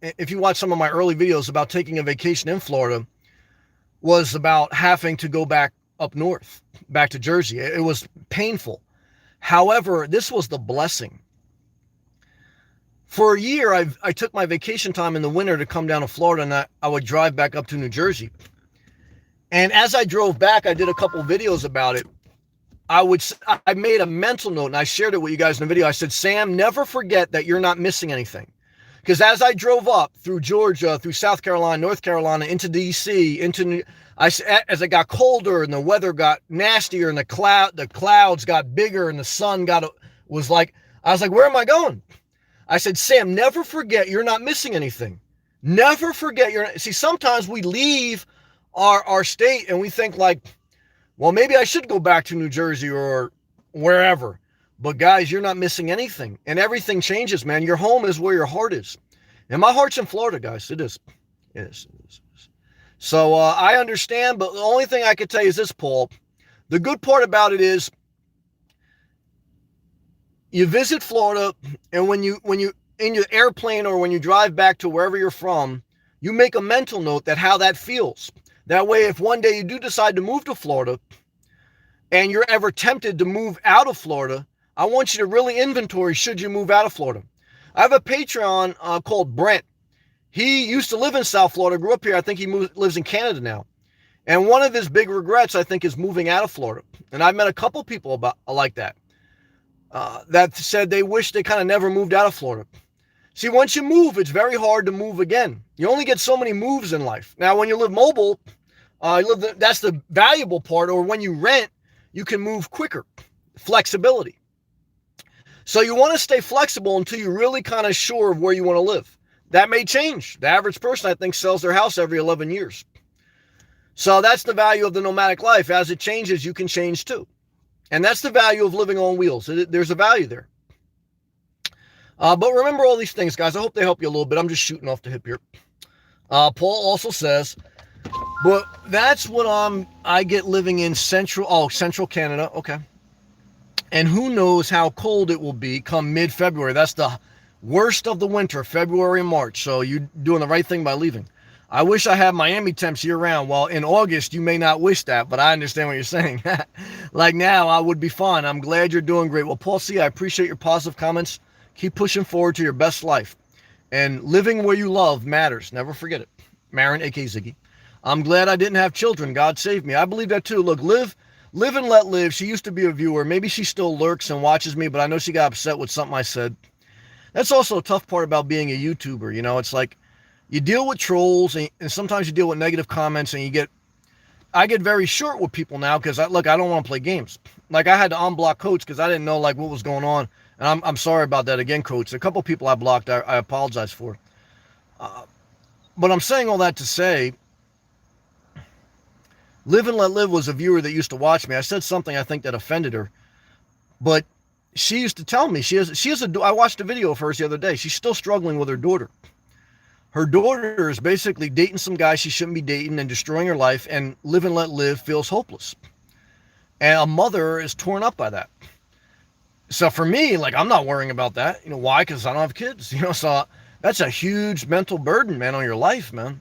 if you watch some of my early videos about taking a vacation in Florida, was about having to go back up north, back to Jersey. It was painful. However, this was the blessing. For a year, I took my vacation time in the winter to come down to Florida, and I would drive back up to New Jersey. And as I drove back, I did a couple videos about it. I made a mental note, and I shared it with you guys in the video. I said, Sam, never forget that you're not missing anything. Because as I drove up through Georgia, through South Carolina, North Carolina, into D.C., as it got colder and the weather got nastier and the clouds got bigger and the sun I was like, where am I going? I said, Sam, never forget you're not missing anything. Never forget see, sometimes we leave our state and we think like, well, maybe I should go back to New Jersey or wherever. But guys, you're not missing anything. And everything changes, man. Your home is where your heart is. And my heart's in Florida, guys. It is. It is. So I understand, but the only thing I could tell you is this, Paul. The good part about it is you visit Florida, and when you in your airplane or when you drive back to wherever you're from, you make a mental note that how that feels. That way, if one day you do decide to move to Florida and you're ever tempted to move out of Florida, I want you to really inventory should you move out of Florida. I have a Patreon called Brent. He used to live in South Florida, grew up here. I think he lives in Canada now. And one of his big regrets, I think, is moving out of Florida. And I've met a couple people like that, that said they wish they kind of never moved out of Florida. See, once you move, it's very hard to move again. You only get so many moves in life. Now, when you live mobile, that's the valuable part. Or when you rent, you can move quicker. Flexibility. So you want to stay flexible until you're really kind of sure of where you want to live. That may change. The average person, I think, sells their house every 11 years. So that's the value of the nomadic life. As it changes, you can change too. And that's the value of living on wheels. There's a value there. But remember all these things, guys. I hope they help you a little bit. I'm just shooting off the hip here. Paul also says, but that's what I get living in central Canada. Okay. And who knows how cold it will be come mid-February. That's the worst of the winter, February and March. So you're doing the right thing by leaving. I wish I had Miami temps year-round. Well, in August, you may not wish that, but I understand what you're saying. Like now, I would be fine. I'm glad you're doing great. Well, Paul C., I appreciate your positive comments. Keep pushing forward to your best life. And living where you love matters. Never forget it. Marin, aka Ziggy. I'm glad I didn't have children. God saved me. I believe that too. Look, live and let live. She used to be a viewer. Maybe she still lurks and watches me, but I know she got upset with something I said. That's also a tough part about being a YouTuber. You know, it's like you deal with trolls and sometimes you deal with negative comments and I get very short with people now because I don't want to play games. Like I had to unblock Coach because I didn't know like what was going on. And I'm sorry about that again, Coach. A couple people I blocked, I apologize for. But I'm saying all that to say, Live and Let Live was a viewer that used to watch me. I said something I think that offended her, but she used to tell me I watched a video of hers the other day. She's still struggling with her daughter. Her daughter is basically dating some guy she shouldn't be dating and destroying her life, and Live and Let Live feels hopeless. And a mother is torn up by that. So for me, like, I'm not worrying about that. You know why? Because I don't have kids. You know, so that's a huge mental burden, man, on your life, man.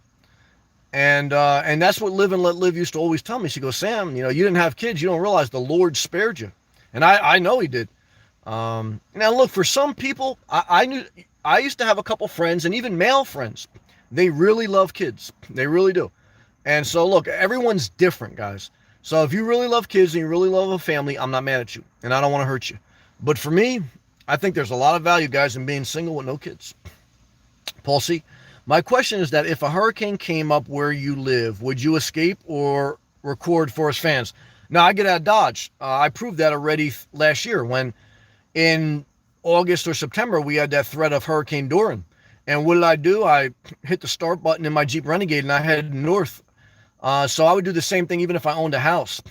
And that's what Live and Let Live used to always tell me. She goes, Sam, you know, you didn't have kids. You don't realize the Lord spared you. And I know he did. Now look, for some people, I used to have a couple friends and even male friends. They really love kids. They really do. And so look, everyone's different, guys. So if you really love kids and you really love a family, I'm not mad at you and I don't want to hurt you. But for me, I think there's a lot of value, guys, in being single with no kids. Paul C., my question is that if a hurricane came up where you live, would you escape or record for us fans? Now, I get out of Dodge. I proved that already last year when in August or September, we had that threat of Hurricane Dorian. And what did I do? I hit the start button in my Jeep Renegade and I headed north. So I would do the same thing even if I owned a house.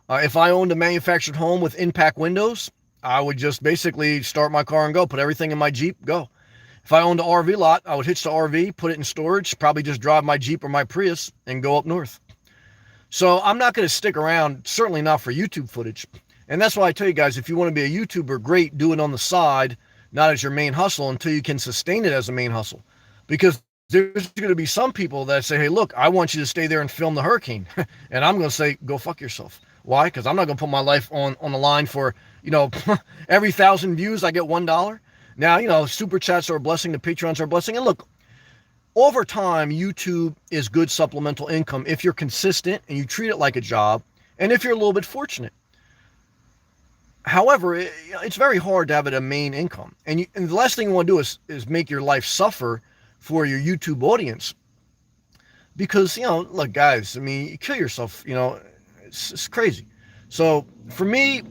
If I owned a manufactured home with impact windows, I would just basically start my car and go, put everything in my Jeep, go. If I owned an RV lot, I would hitch the RV, put it in storage, probably just drive my Jeep or my Prius and go up north. So I'm not going to stick around, certainly not for YouTube footage. And that's why I tell you guys, if you want to be a YouTuber, great, do it on the side, not as your main hustle until you can sustain it as a main hustle. Because there's going to be some people that say, hey, look, I want you to stay there and film the hurricane. And I'm going to say, go fuck yourself. Why? Because I'm not going to put my life on the line for, you know, every 1,000 views, I get $1. Now, you know, super chats are a blessing, the Patreons are a blessing. And look, over time, YouTube is good supplemental income if you're consistent and you treat it like a job and if you're a little bit fortunate. However, it's very hard to have it a main income. And the last thing you want to do is make your life suffer for your YouTube audience. Because, you know, look, guys, I mean, you kill yourself, you know, it's crazy. So for me,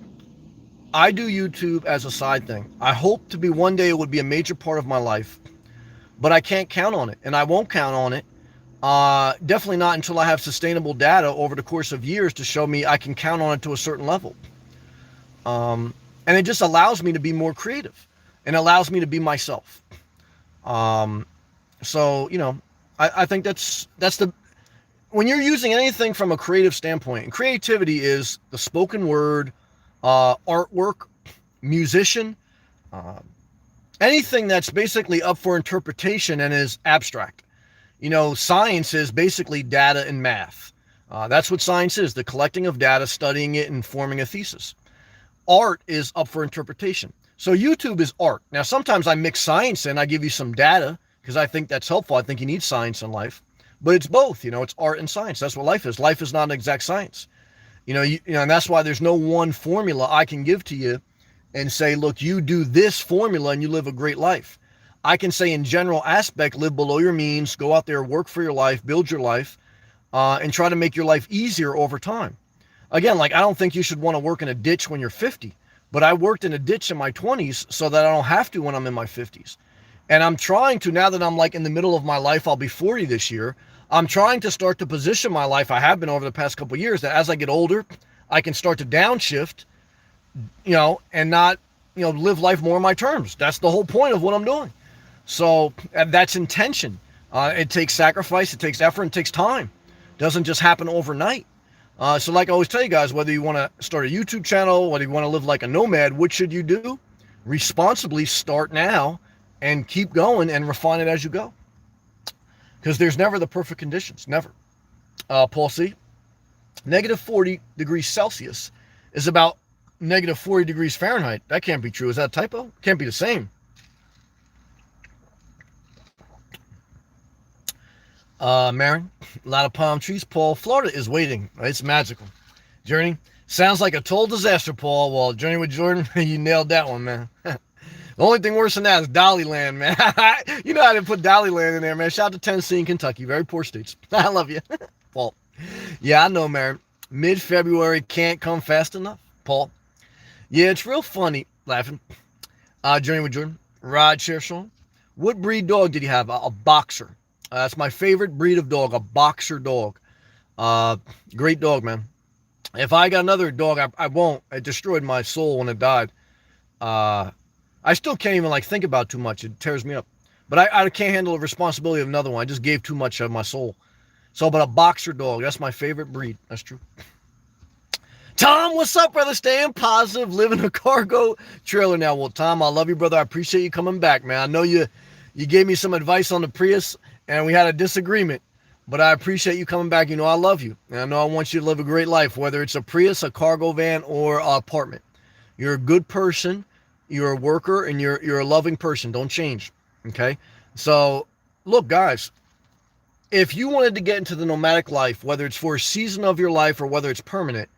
I do YouTube as a side thing. I hope to be one day it would be a major part of my life, but I can't count on it, and I won't count on it. Definitely not until I have sustainable data over the course of years to show me I can count on it to a certain level. And it just allows me to be more creative and allows me to be myself. So, you know, I think that's when you're using anything from a creative standpoint, and creativity is the spoken word, artwork, musician, anything that's basically up for interpretation and is abstract. You know, science is basically data and math. That's what science is, the collecting of data, studying it, and forming a thesis. Art is up for interpretation. So YouTube is art. Now, sometimes I mix science in, I give you some data because I think that's helpful. I think you need science in life, but it's both, you know, it's art and science. That's what life is. Life is not an exact science. You know, and that's why there's no one formula I can give to you and say, look, you do this formula and you live a great life. I can say in general aspect, live below your means, go out there, work for your life, build your life, and try to make your life easier over time. Again, like, I don't think you should want to work in a ditch when you're 50, but I worked in a ditch in my 20s so that I don't have to when I'm in my 50s. And I'm trying to, now that I'm like in the middle of my life, I'll be 40 this year, I'm trying to start to position my life, I have been over the past couple of years, that as I get older, I can start to downshift, you know, and not, you know, live life more on my terms. That's the whole point of what I'm doing. So that's intention. It takes sacrifice, it takes effort, it takes time. It doesn't just happen overnight. So like I always tell you guys, whether you want to start a YouTube channel, whether you want to live like a nomad, what should you do? Responsibly start now and keep going and refine it as you go. Because there's never the perfect conditions, never. Paul C., negative 40 degrees Celsius is about negative 40 degrees Fahrenheit. That can't be true. Is that a typo? Can't be the same. Marin, a lot of palm trees. Paul, Florida is waiting. It's magical. Journey, sounds like a total disaster, Paul. Well, Journey with Jordan, you nailed that one, man. The only thing worse than that is Dollyland, man. You know I didn't put Dollyland in there, man. Shout out to Tennessee and Kentucky. Very poor states. I love you. Paul. Yeah, I know, man. Mid-February can't come fast enough. Paul. Yeah, it's real funny. Laughing. Journey with Jordan. Rod Shershaw. What breed dog did you have? A boxer. That's my favorite breed of dog, a boxer dog. Great dog, man. If I got another dog, I won't. It destroyed my soul when it died. I still can't even like think about too much. It tears me up. But I can't handle the responsibility of another one. I just gave too much of my soul. So, but a boxer dog, that's my favorite breed. That's true. Tom, what's up, brother? Staying positive, living a cargo trailer now. Well, Tom, I love you, brother. I appreciate you coming back, man. I know you gave me some advice on the Prius, and we had a disagreement. But I appreciate you coming back. You know I love you. And I know I want you to live a great life, whether it's a Prius, a cargo van, or an apartment. You're a good person. You're a worker, and you're a loving person. Don't change, okay? So, look, guys, if you wanted to get into the nomadic life, whether it's for a season of your life or whether it's permanent,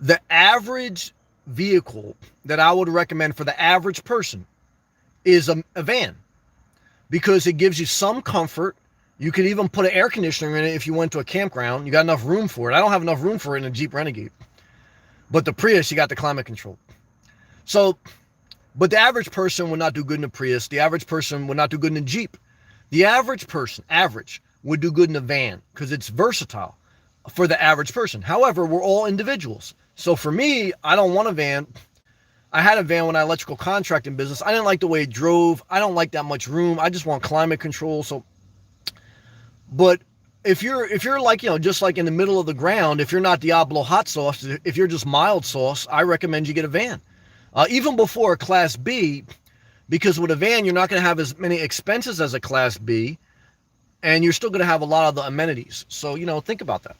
the average vehicle that I would recommend for the average person is a van, because it gives you some comfort. You could even put an air conditioner in it if you went to a campground. You got enough room for it. I don't have enough room for it in a Jeep Renegade. But the Prius, you got the climate control. So, but the average person would not do good in a Prius. The average person would not do good in a Jeep. The average person, would do good in a van because it's versatile for the average person. However, we're all individuals. So for me, I don't want a van. I had a van when I electrical contracting business. I didn't like the way it drove. I don't like that much room. I just want climate control. So, but if you're like, just like in the middle of the ground, if you're not Diablo hot sauce, if you're just mild sauce, I recommend you get a van. Even before a Class B, because with a van, you're not going to have as many expenses as a Class B, and you're still going to have a lot of the amenities. So, think about that.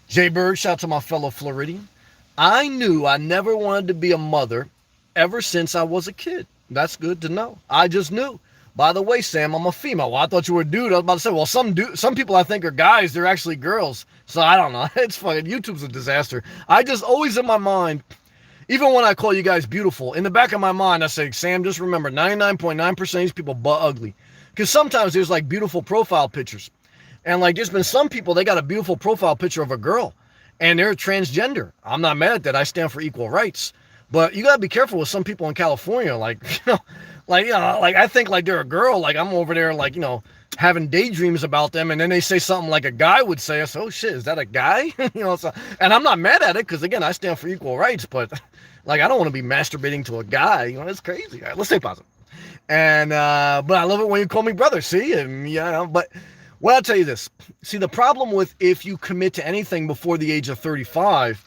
Jay Bird, shout out to my fellow Floridian. I knew I never wanted to be a mother ever since I was a kid. That's good to know. I just knew. By the way, Sam, I'm a female. Well, I thought you were a dude. I was about to say, well, some people I think are guys. They're actually girls. So I don't know. It's fucking, YouTube's a disaster. I just always in my mind, even when I call you guys beautiful, in the back of my mind, I say, Sam, just remember 99.9% of these people butt ugly. Because sometimes there's like beautiful profile pictures. And like there's been some people, they got a beautiful profile picture of a girl and they're transgender. I'm not mad at that. I stand for equal rights. But you got to be careful with some people in California. Like I think like they're a girl. Like I'm over there like, having daydreams about them. And then they say something like a guy would say. I say, oh shit, is that a guy? So, and I'm not mad at it because again, I stand for equal rights. But like I don't want to be masturbating to a guy. It's crazy. All right, let's stay positive. And but I love it when you call me brother. See, and but well, I'll tell you this. See, the problem with if you commit to anything before the age of 35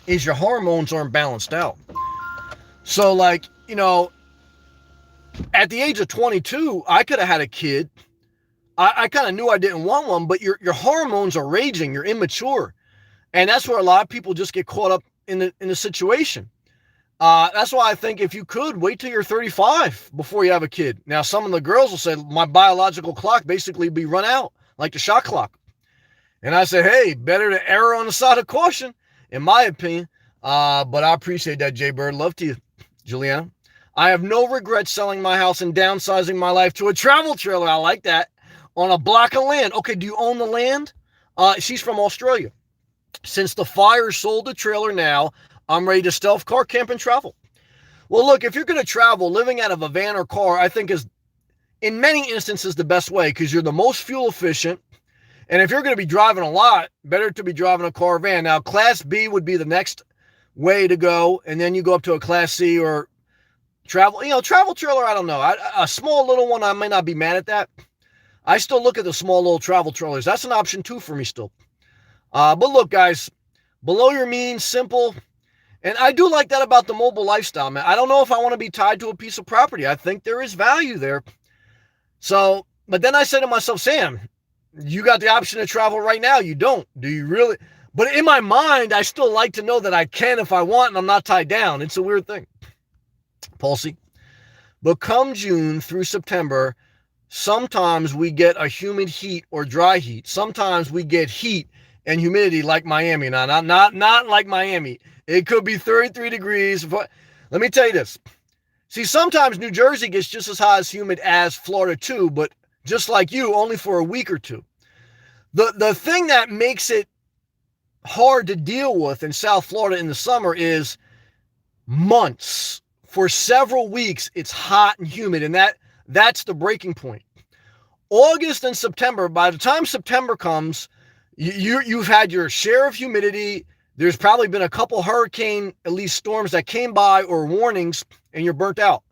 is your hormones aren't balanced out. So, like, at the age of 22, I could have had a kid. I kind of knew I didn't want one, but your hormones are raging. You're immature, and that's where a lot of people just get caught up in the situation. That's why I think if you could, wait till you're 35 before you have a kid. Now, some of the girls will say, my biological clock basically be run out, like the shot clock. And I say, hey, better to err on the side of caution, in my opinion. But I appreciate that, Jay Bird. Love to you, Juliana. I have no regrets selling my house and downsizing my life to a travel trailer. I like that. On a block of land. Okay, do you own the land? She's from Australia. Since the fire sold the trailer now, I'm ready to stealth car camp and travel. Well, look, if you're going to travel, living out of a van or car, I think is, in many instances, the best way because you're the most fuel efficient. And if you're going to be driving a lot, better to be driving a car or van. Now, Class B would be the next way to go. And then you go up to a Class C or travel, travel trailer, I don't know. A small little one, I may not be mad at that. I still look at the small little travel trailers. That's an option too for me still. But look, guys, below your means, simple. And I do like that about the mobile lifestyle, man. I don't know if I want to be tied to a piece of property. I think there is value there. So, but then I say to myself, Sam, you got the option to travel right now. You don't. Do you really? But in my mind, I still like to know that I can if I want and I'm not tied down. It's a weird thing. Pulsey. But come June through September, sometimes we get a humid heat or dry heat. Sometimes we get heat and humidity like Miami. Now, not like Miami. It could be 33 degrees. But let me tell you this. See, sometimes New Jersey gets just as hot as humid as Florida too, but just like you, only for a week or two. The thing that makes it hard to deal with in South Florida in the summer is months. For several weeks, it's hot and humid, and that's the breaking point. August and September, by the time September comes, you've had your share of humidity. There's probably been a couple hurricane, at least storms that came by or warnings, and you're burnt out.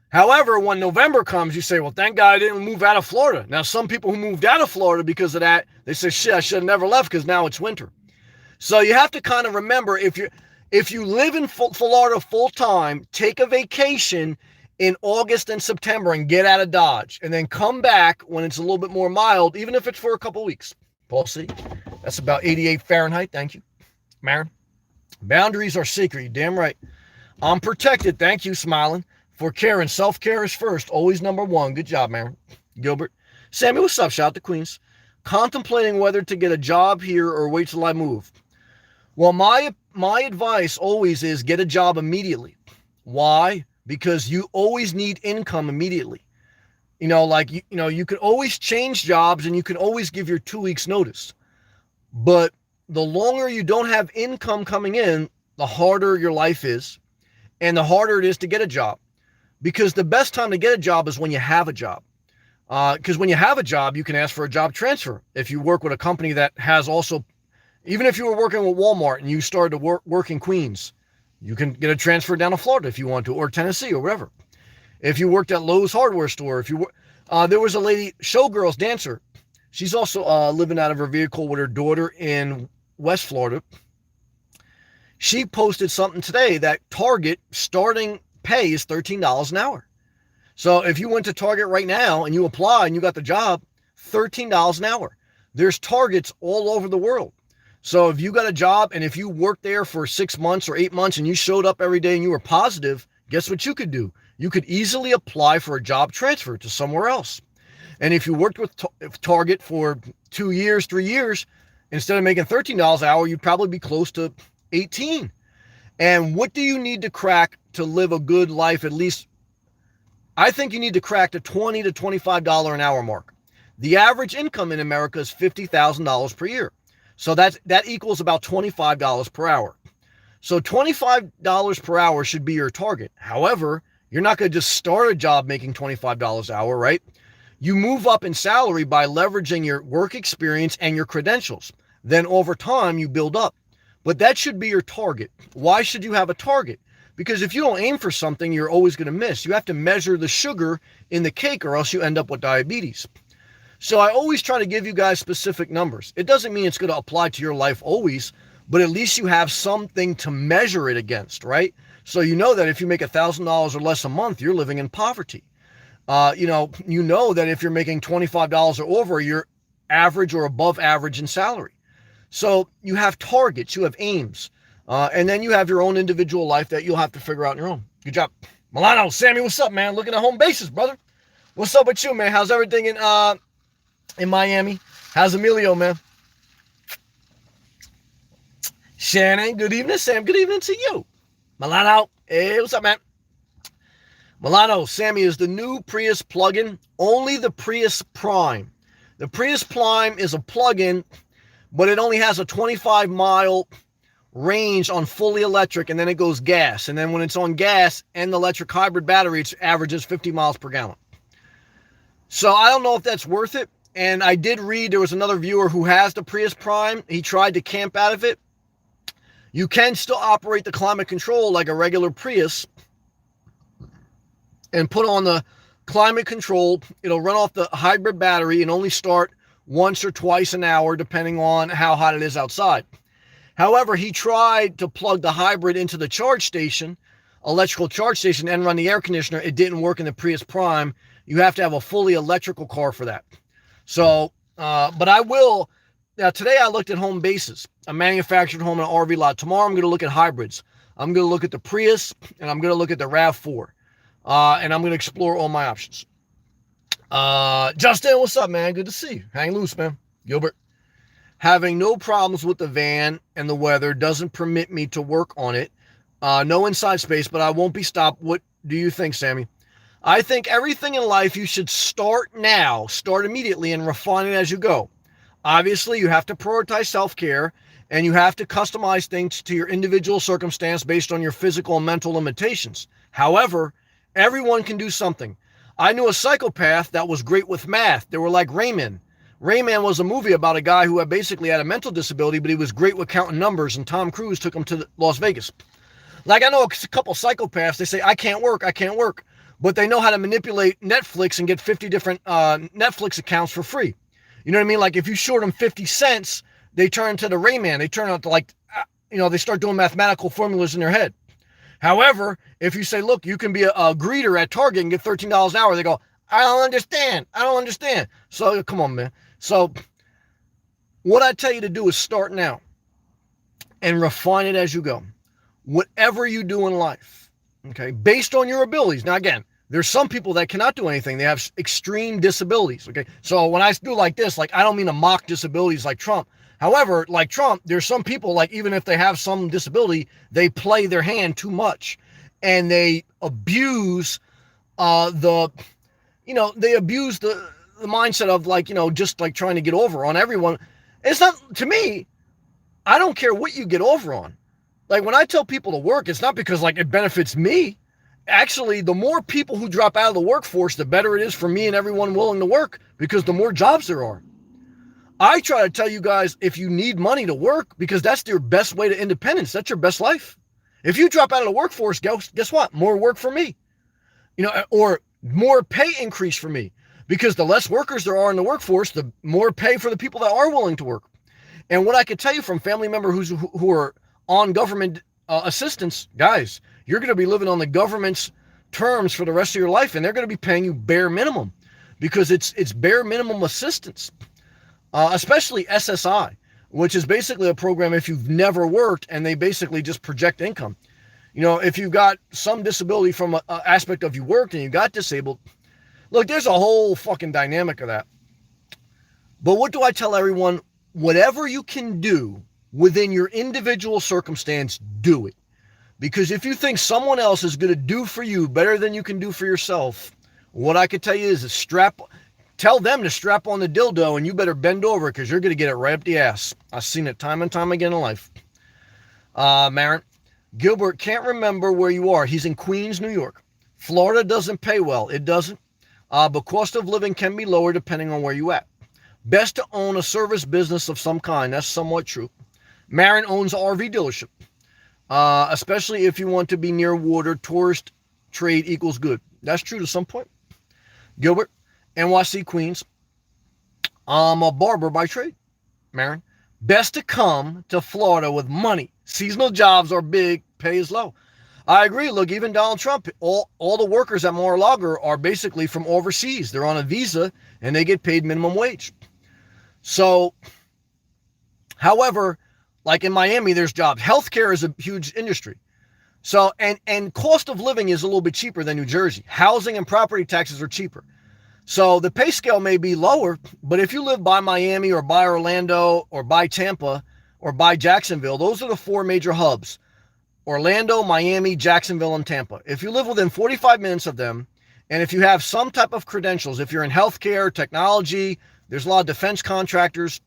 However, when November comes, you say, well, thank God I didn't move out of Florida. Now, some people who moved out of Florida because of that, they say, shit, I should have never left because now it's winter. So you have to kind of remember, if you live in Florida full time, take a vacation in August and September and get out of Dodge, and then come back when it's a little bit more mild, even if it's for a couple weeks. Paul C, that's about 88 Fahrenheit. Thank you, Marin. Boundaries are sacred. You're damn right. I'm protected. Thank you, smiling. For Karen, self-care is first, always number one. Good job, Marin. Gilbert. Sammy, what's up? Shout out to Queens. Contemplating whether to get a job here or wait till I move. Well, my advice always is get a job immediately. Why? Because you always need income immediately. You could always change jobs and you can always give your 2 weeks notice. But the longer you don't have income coming in, the harder your life is and the harder it is to get a job. Because the best time to get a job is when you have a job. Because when you have a job, you can ask for a job transfer. If you work with a company that has also, even if you were working with Walmart and you started to work in Queens, you can get a transfer down to Florida if you want to, or Tennessee or wherever. If you worked at Lowe's hardware store, there was a lady, showgirls dancer. She's also living out of her vehicle with her daughter in West Florida. She posted something today that Target starting pay is $13 an hour. So if you went to Target right now and you apply and you got the job, $13 an hour. There's Targets all over the world. So if you got a job and if you worked there for 6 months or 8 months and you showed up every day and you were positive, guess what you could do? You could easily apply for a job transfer to somewhere else. And if you worked with Target for 2 years, 3 years, instead of making $13 an hour, you'd probably be close to 18. And what do you need to crack to live a good life? At least, I think you need to crack the $20 to $25 an hour mark. The average income in America is $50,000 per year. So that equals about $25 per hour. So $25 per hour should be your target. However, you're not going to just start a job making $25 an hour, right? You move up in salary by leveraging your work experience and your credentials. Then over time, you build up. But that should be your target. Why should you have a target? Because if you don't aim for something, you're always going to miss. You have to measure the sugar in the cake or else you end up with diabetes. So I always try to give you guys specific numbers. It doesn't mean it's going to apply to your life always, but at least you have something to measure it against, right? So you know that if you make $1,000 or less a month, you're living in poverty. You know that if you're making $25 or over, you're average or above average in salary. So you have targets, you have aims, and then you have your own individual life that you'll have to figure out on your own. Good job. Milano, Sammy, what's up, man? Looking at home bases, brother. What's up with you, man? How's everything in Miami? How's Emilio, man? Shannon, good evening. Sam, good evening to you. Milano, hey, what's up, man? Milano, Sammy, is the new Prius plug-in only the Prius Prime. The Prius Prime is a plug-in, but it only has a 25-mile range on fully electric, and then it goes gas. And then when it's on gas and the electric hybrid battery, it averages 50 miles per gallon. So I don't know if that's worth it. And I did read there was another viewer who has the Prius Prime. He tried to camp out of it. You can still operate the climate control like a regular Prius and put on the climate control. It'll run off the hybrid battery and only start once or twice an hour, depending on how hot it is outside. However, he tried to plug the hybrid into the charge station, electrical charge station, and run the air conditioner. It didn't work in the Prius Prime. You have to have a fully electrical car for that. So, but I will. Now, today I looked at home bases, a manufactured home and an RV lot. Tomorrow I'm going to look at hybrids. I'm going to look at the Prius, and I'm going to look at the RAV4. And I'm going to explore all my options. Justin, what's up, man? Good to see you. Hang loose, man. Gilbert. Having no problems with the van and the weather doesn't permit me to work on it. No inside space, but I won't be stopped. What do you think, Sammy? I think everything in life you should start now, start immediately, and refine it as you go. Obviously, you have to prioritize self care and you have to customize things to your individual circumstance based on your physical and mental limitations. However, everyone can do something. I knew a psychopath that was great with math. They were like Rayman. Rayman was a movie about a guy who had basically had a mental disability, but he was great with counting numbers, and Tom Cruise took him to Las Vegas. Like, I know a couple psychopaths, they say, I can't work, but they know how to manipulate Netflix and get 50 different Netflix accounts for free. You know what I mean? Like, if you short them 50 cents, they turn to the Rayman. They turn out to, like, they start doing mathematical formulas in their head. However, if you say, look, you can be a greeter at Target and get $13 an hour, they go, I don't understand. So, come on, man. So, what I tell you to do is start now and refine it as you go. Whatever you do in life, okay, based on your abilities. Now, again, there's some people that cannot do anything. They have extreme disabilities, okay? So when I do like this, like, I don't mean to mock disabilities like Trump. However, like Trump, there's some people, like, even if they have some disability, they play their hand too much and they abuse the mindset of, like, just like trying to get over on everyone. It's not, to me, I don't care what you get over on. Like, when I tell people to work, it's not because, like, it benefits me. Actually, the more people who drop out of the workforce, the better it is for me and everyone willing to work, because the more jobs there are. I try to tell you guys, if you need money to work, because that's your best way to independence, that's your best life. If you drop out of the workforce, guess what? More work for me. Or more pay increase for me, because the less workers there are in the workforce, the more pay for the people that are willing to work. And what I could tell you from family members who are on government assistance, guys, you're going to be living on the government's terms for the rest of your life, and they're going to be paying you bare minimum, because it's bare minimum assistance, especially SSI, which is basically a program if you've never worked, and they basically just project income. If you've got some disability from an aspect of you worked and you got disabled, look, there's a whole fucking dynamic of that. But what do I tell everyone? Whatever you can do within your individual circumstance, do it. Because if you think someone else is going to do for you better than you can do for yourself, what I could tell you is tell them to strap on the dildo, and you better bend over, because you're going to get it right up the ass. I've seen it time and time again in life. Marin, Gilbert can't remember where you are. He's in Queens, New York. Florida doesn't pay well. It doesn't. But cost of living can be lower depending on where you at. Best to own a service business of some kind. That's somewhat true. Marin owns an RV dealership. Especially if you want to be near water, tourist trade equals good. That's true to some point. Gilbert, NYC, Queens. I'm a barber by trade. Marin, best to come to Florida with money. Seasonal jobs are big, pay is low. I agree. Look, even Donald Trump, all the workers at Mar-a-Lago are basically from overseas. They're on a visa and they get paid minimum wage. So, however, like in Miami, there's jobs. Healthcare is a huge industry. So, and cost of living is a little bit cheaper than New Jersey. Housing and property taxes are cheaper. So the pay scale may be lower, but if you live by Miami or by Orlando or by Tampa or by Jacksonville, those are the four major hubs: Orlando, Miami, Jacksonville, and Tampa. If you live within 45 minutes of them, and if you have some type of credentials, if you're in healthcare, technology, there's a lot of defense contractors,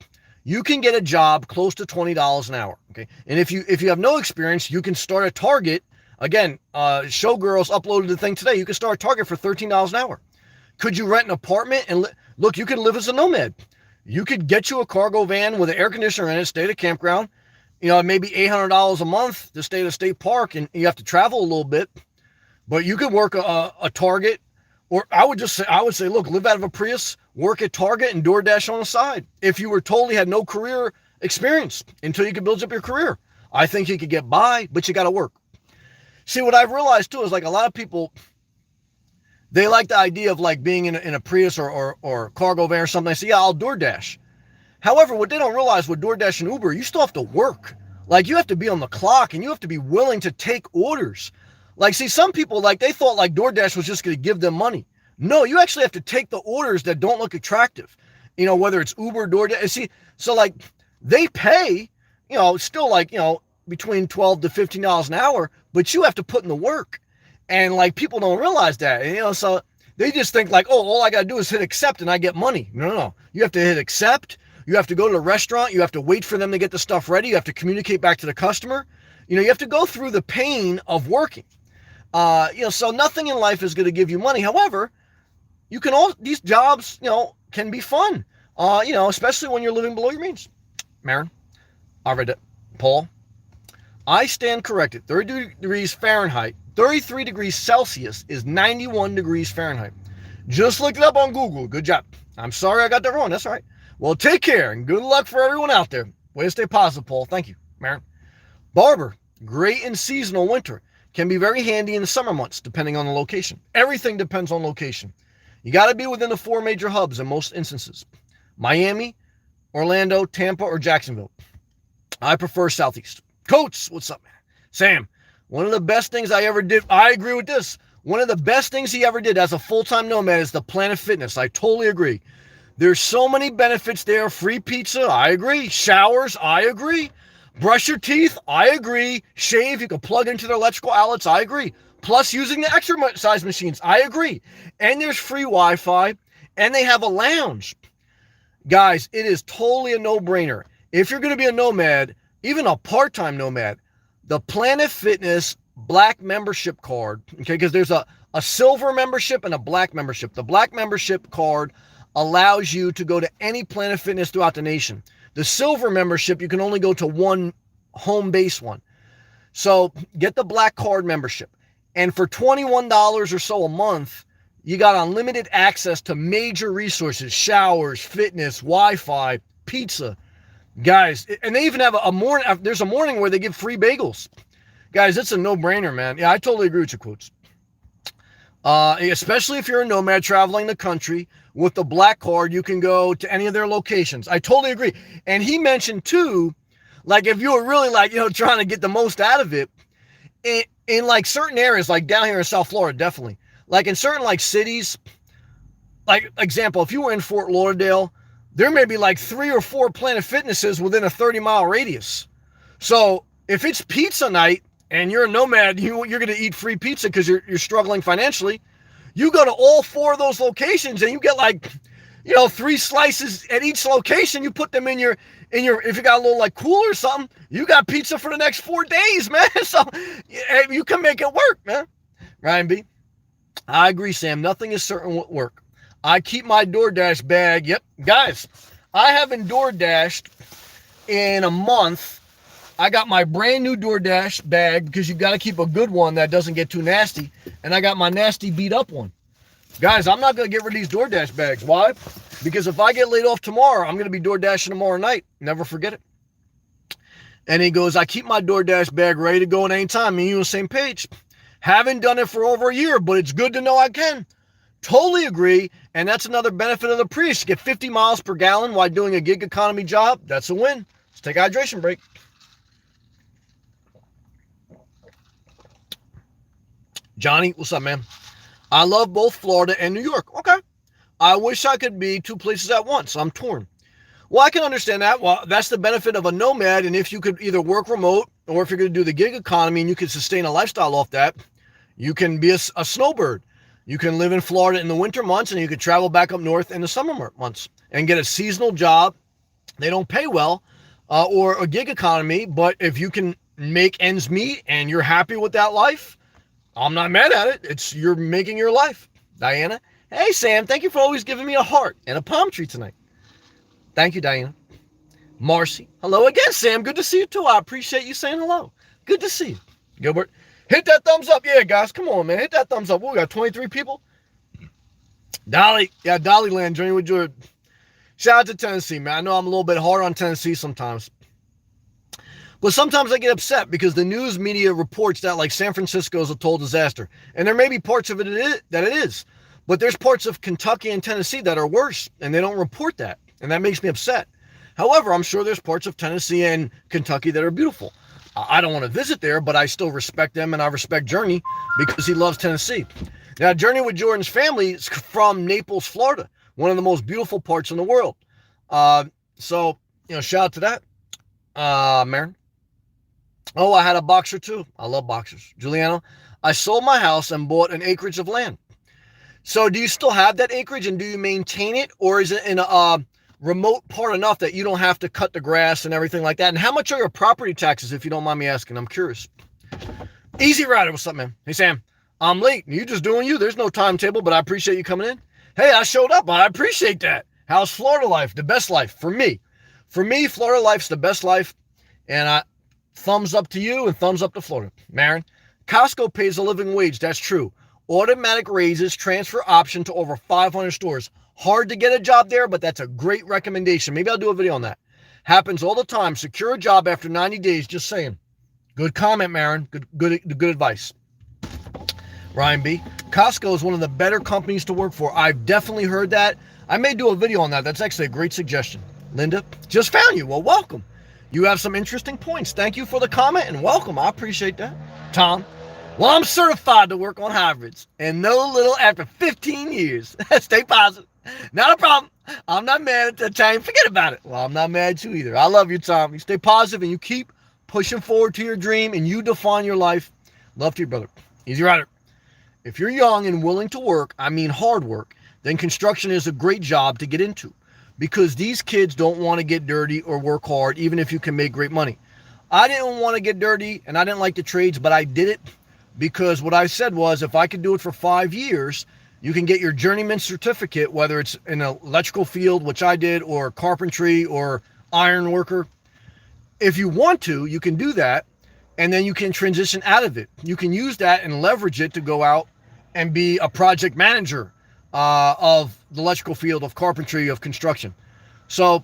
you can get a job close to $20 an hour. Okay. And if you have no experience, you can start a Target. Again, Showgirls uploaded the thing today. You can start a Target for $13 an hour. Could you rent an apartment? And look, you can live as a nomad. You could get you a cargo van with an air conditioner in it, stay at a campground, maybe $800 a month to stay at a state park, and you have to travel a little bit, but you could work a Target, or I would say, look, live out of a Prius, work at Target and DoorDash on the side. If you were totally had no career experience until you could build up your career, I think you could get by, but you got to work. See, what I've realized too is, like, a lot of people, they like the idea of like being in a Prius or cargo van or something. They say, yeah, I'll DoorDash. However, what they don't realize with DoorDash and Uber, you still have to work. Like, you have to be on the clock and you have to be willing to take orders. Like, see, some people, like, they thought like DoorDash was just going to give them money. No, you actually have to take the orders that don't look attractive. Whether it's Uber, DoorDash. See, so like they pay, still like, between $12 to $15 an hour, but you have to put in the work. And like people don't realize that. And, so they just think like, oh, all I got to do is hit accept and I get money. No, no, no. You have to hit accept. You have to go to the restaurant. You have to wait for them to get the stuff ready. You have to communicate back to the customer. You have to go through the pain of working. So nothing in life is going to give you money. However, these jobs, can be fun. Especially when you're living below your means. Marin, I read it. Paul, I stand corrected. 32 degrees Fahrenheit, 33 degrees Celsius is 91 degrees Fahrenheit. Just looked it up on Google. Good job. I'm sorry I got that wrong. That's all right. Well, take care and good luck for everyone out there. Way to stay positive, Paul. Thank you, Marin. Barber, great in seasonal winter. Can be very handy in the summer months, depending on the location. Everything depends on location. You got to be within the 4 major hubs in most instances. Miami, Orlando, Tampa, or Jacksonville. I prefer Southeast. Coates, what's up, man? Sam, one of the best things I ever did, I agree with this. One of the best things he ever did as a full-time nomad is the Planet Fitness. I totally agree. There's so many benefits there. Free pizza, I agree. Showers, I agree. Brush your teeth, I agree. Shave, you can plug into their electrical outlets, I agree. Plus using the exercise machines, I agree. And there's free Wi-Fi, and they have a lounge. Guys, it is totally a no-brainer. If you're going to be a nomad, even a part-time nomad, the Planet Fitness Black membership card, okay, because there's a silver membership and a black membership. The black membership card allows you to go to any Planet Fitness throughout the nation. The silver membership, you can only go to one home base one. So get the black card membership. And for $21 or so a month, you got unlimited access to major resources, showers, fitness, Wi-Fi, pizza. Guys, and they even have there's a morning where they give free bagels. Guys, it's a no-brainer, man. Yeah, I totally agree with your quotes. Especially if you're a nomad traveling the country with the black card, you can go to any of their locations. I totally agree. And he mentioned too, like if you were really like, trying to get the most out of it, in like certain areas, like down here in South Florida, definitely. Like in certain like cities, like example, if you were in Fort Lauderdale, there may be like 3 or 4 Planet Fitnesses within a 30-mile radius. So if it's pizza night and you're a nomad, you're going to eat free pizza because you're struggling financially. You go to all 4 of those locations and you get like, 3 slices at each location. You put them in your, if you got a little like cooler or something, you got pizza for the next 4 days, man. So you can make it work, man. Ryan B. I agree, Sam. Nothing is certain with work. I keep my DoorDash bag. Yep. Guys, I haven't DoorDashed in a month. I got my brand new DoorDash bag because you got to keep a good one that doesn't get too nasty. And I got my nasty beat up one. Guys, I'm not going to get rid of these DoorDash bags. Why? Because if I get laid off tomorrow, I'm going to be DoorDashing tomorrow night. Never forget it. And he goes, I keep my DoorDash bag ready to go at any time. Me and you on the same page. Haven't done it for over a year, but it's good to know I can. Totally agree. And that's another benefit of the Prius. You get 50 miles per gallon while doing a gig economy job. That's a win. Let's take a hydration break. Johnny, what's up, man? I love both Florida and New York. Okay. I wish I could be 2 places at once. I'm torn. Well, I can understand that. Well, that's the benefit of a nomad. And if you could either work remote or if you're going to do the gig economy and you could sustain a lifestyle off that, you can be a snowbird. You can live in Florida in the winter months and you could travel back up north in the summer months and get a seasonal job. They don't pay well or a gig economy, but if you can make ends meet and you're happy with that life, I'm not mad at it. You're making your life. Diana, hey, Sam, thank you for always giving me a heart and a palm tree tonight. Thank you, Diana. Marcy, hello again, Sam. Good to see you too. I appreciate you saying hello. Good to see you. Gilbert, hit that thumbs up. Yeah, guys, come on, man. Hit that thumbs up. We got 23 people. Dolly, yeah, Dollyland, joining with Jordan. Shout out to Tennessee, man. I know I'm a little bit hard on Tennessee sometimes. But sometimes I get upset because the news media reports that like San Francisco is a total disaster. And there may be parts of it that it is. But there's parts of Kentucky and Tennessee that are worse. And they don't report that. And that makes me upset. However, I'm sure there's parts of Tennessee and Kentucky that are beautiful. I don't want to visit there, but I still respect them and I respect Journey because he loves Tennessee. Now, Journey with Jordan's family is from Naples, Florida, one of the most beautiful parts in the world. Uh, so, shout out to that, Marin. Oh, I had a boxer too. I love boxers. Juliano, I sold my house and bought an acreage of land. So, do you still have that acreage and do you maintain it, or is it in a remote part enough that you don't have to cut the grass and everything like that? And how much are your property taxes, if you don't mind me asking? I'm curious. Easy Rider, what's up, man? Hey, Sam, I'm late. You just doing you. There's no timetable, but I appreciate you coming in. Hey, I showed up. I appreciate that. How's Florida life? The best life for me. For me, Florida life's the best life. And thumbs up to you and thumbs up to Florida. Marin, Costco pays a living wage. That's true. Automatic raises, transfer option to over 500 stores. Hard to get a job there, but that's a great recommendation. Maybe I'll do a video on that. Happens all the time. Secure a job after 90 days. Just saying. Good comment, Marin. Good advice. Ryan B. Costco is one of the better companies to work for. I've definitely heard that. I may do a video on that. That's actually a great suggestion. Linda, just found you. Well, welcome. You have some interesting points. Thank you for the comment and welcome. I appreciate that. Tom, well, I'm certified to work on hybrids and no little after 15 years. Stay positive. Not a problem. I'm not mad at that time. Forget about it. Well, I'm not mad at you either. I love you, Tom. You stay positive and you keep pushing forward to your dream and you define your life. Love to you, brother. Easy Rider. If you're young and willing to work, I mean hard work, then construction is a great job to get into because these kids don't want to get dirty or work hard, even if you can make great money. I didn't want to get dirty and I didn't like the trades, but I did it because what I said was if I could do it for 5 years, you can get your journeyman certificate, whether it's in an electrical field, which I did, or carpentry or iron worker. If you want to, you can do that. And then you can transition out of it. You can use that and leverage it to go out and be a project manager of the electrical field, of carpentry, of construction. So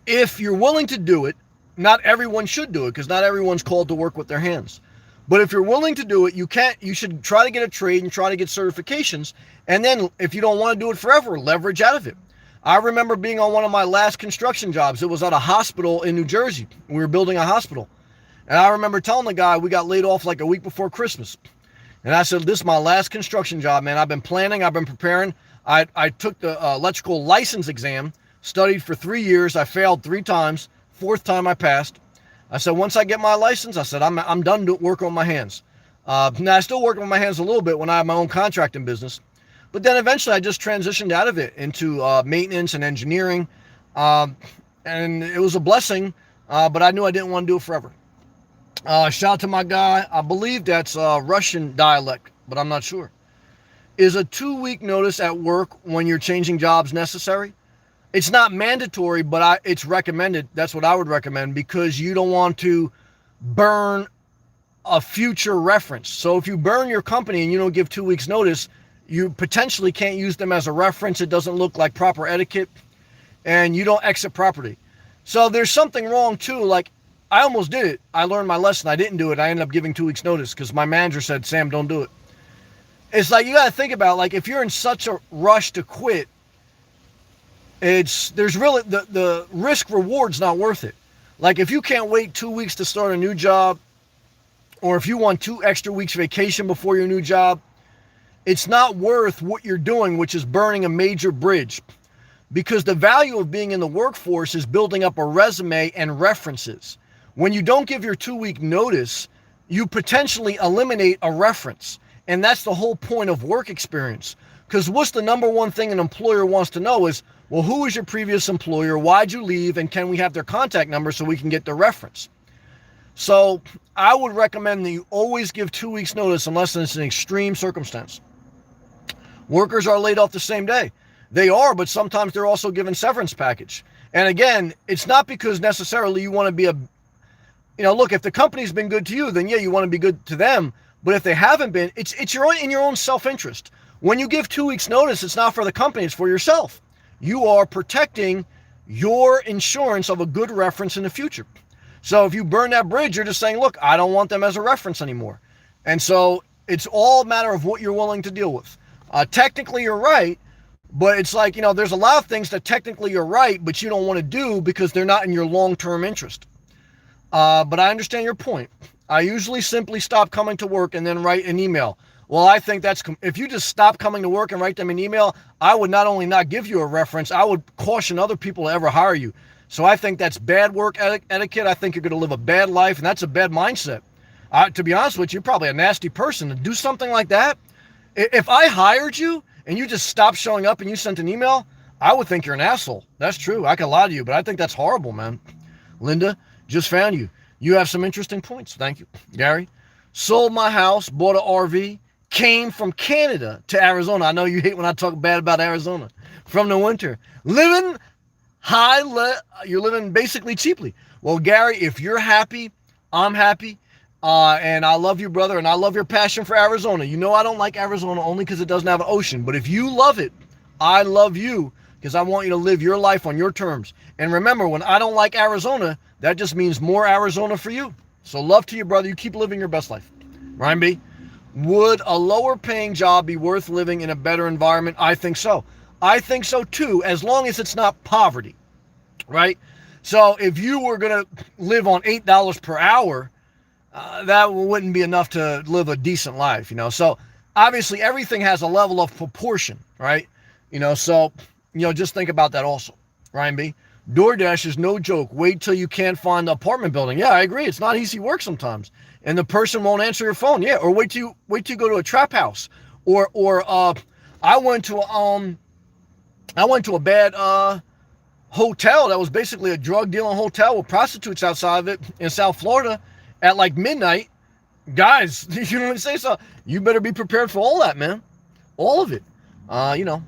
if you're willing to do it, not everyone should do it because not everyone's called to work with their hands. But if you're willing to do it, you should try to get a trade and try to get certifications. And then if you don't want to do it forever, leverage out of it. I remember being on one of my last construction jobs. It was at a hospital in New Jersey. We were building a hospital. And I remember telling the guy we got laid off like a week before Christmas. And I said, this is my last construction job, man. I've been planning. I've been preparing. I took the electrical license exam, studied for 3 years. I failed 3 times. 4th time I passed. I said, once I get my license, I said, I'm done working with my hands. Now, I still work with my hands a little bit when I have my own contracting business. But then eventually I just transitioned out of it into maintenance and engineering. And it was a blessing, but I knew I didn't want to do it forever. Shout out to my guy. I believe that's Russian dialect, but I'm not sure. Is a 2-week notice at work when you're changing jobs necessary? It's not mandatory, but it's recommended. That's what I would recommend because you don't want to burn a future reference. So if you burn your company and you don't give 2 weeks notice, you potentially can't use them as a reference. It doesn't look like proper etiquette and you don't exit property. So there's something wrong too. Like, I almost did it. I learned my lesson. I didn't do it. I ended up giving 2 weeks notice because my manager said, Sam, don't do it. It's like, you got to think about, like, if you're in such a rush to quit, there's really, the risk reward's not worth it. Like, if you can't wait 2 weeks to start a new job, or if you want 2 extra weeks vacation before your new job, it's not worth what you're doing, which is burning a major bridge. Because the value of being in the workforce is building up a resume and references. When you don't give your 2-week notice, you potentially eliminate a reference. And that's the whole point of work experience. Because what's the number one thing an employer wants to know is, well, who was your previous employer? Why'd you leave? And can we have their contact number so we can get their reference? So I would recommend that you always give 2 weeks notice unless it's an extreme circumstance. Workers are laid off the same day. They are, but sometimes they're also given severance package. And again, it's not because necessarily you want to be look, if the company's been good to you, then yeah, you want to be good to them. But if they haven't been, it's in your own self-interest. When you give 2 weeks notice, it's not for the company, it's for yourself. You are protecting your insurance of a good reference in the future. So if you burn that bridge, you're just saying, look, I don't want them as a reference anymore. And so it's all a matter of what you're willing to deal with. Technically, you're right. But it's like, there's a lot of things that technically you're right, but you don't want to do because they're not in your long-term interest. But I understand your point. I usually simply stop coming to work and then write an email. Well, I think that's, if you just stop coming to work and write them an email, I would not only not give you a reference, I would caution other people to ever hire you. So I think that's bad work etiquette. I think you're going to live a bad life, and that's a bad mindset. To be honest with you, you're probably a nasty person to do something like that. If I hired you and you just stopped showing up and you sent an email, I would think you're an asshole. That's true. I could lie to you, but I think that's horrible, man. Linda, just found you. You have some interesting points. Thank you. Gary, sold my house, bought an RV, came from Canada to Arizona. I know you hate when I talk bad about Arizona. From the winter. Living you're living basically cheaply. Well, Gary, if you're happy, I'm happy. And I love you, brother, and I love your passion for Arizona. You know I don't like Arizona only because it doesn't have an ocean. But if you love it, I love you because I want you to live your life on your terms. And remember, when I don't like Arizona, that just means more Arizona for you. So love to you, brother. You keep living your best life. Ryan B., would a lower paying job be worth living in a better environment? I think so. I think so too, as long as it's not poverty, right? So if you were going to live on $8 per hour, that wouldn't be enough to live a decent life, you know? So obviously everything has a level of proportion, right? You know, so, you know, just think about that also. Ryan B., DoorDash is no joke. Wait till you can't find the apartment building. Yeah, I agree. It's not easy work sometimes. And the person won't answer your phone. Yeah, or wait till you go to a trap house. Or I went to a bad hotel that was basically a drug dealing hotel with prostitutes outside of it in South Florida at like midnight. Guys, you know what I'm saying? So you better be prepared for all that, man. All of it. You know,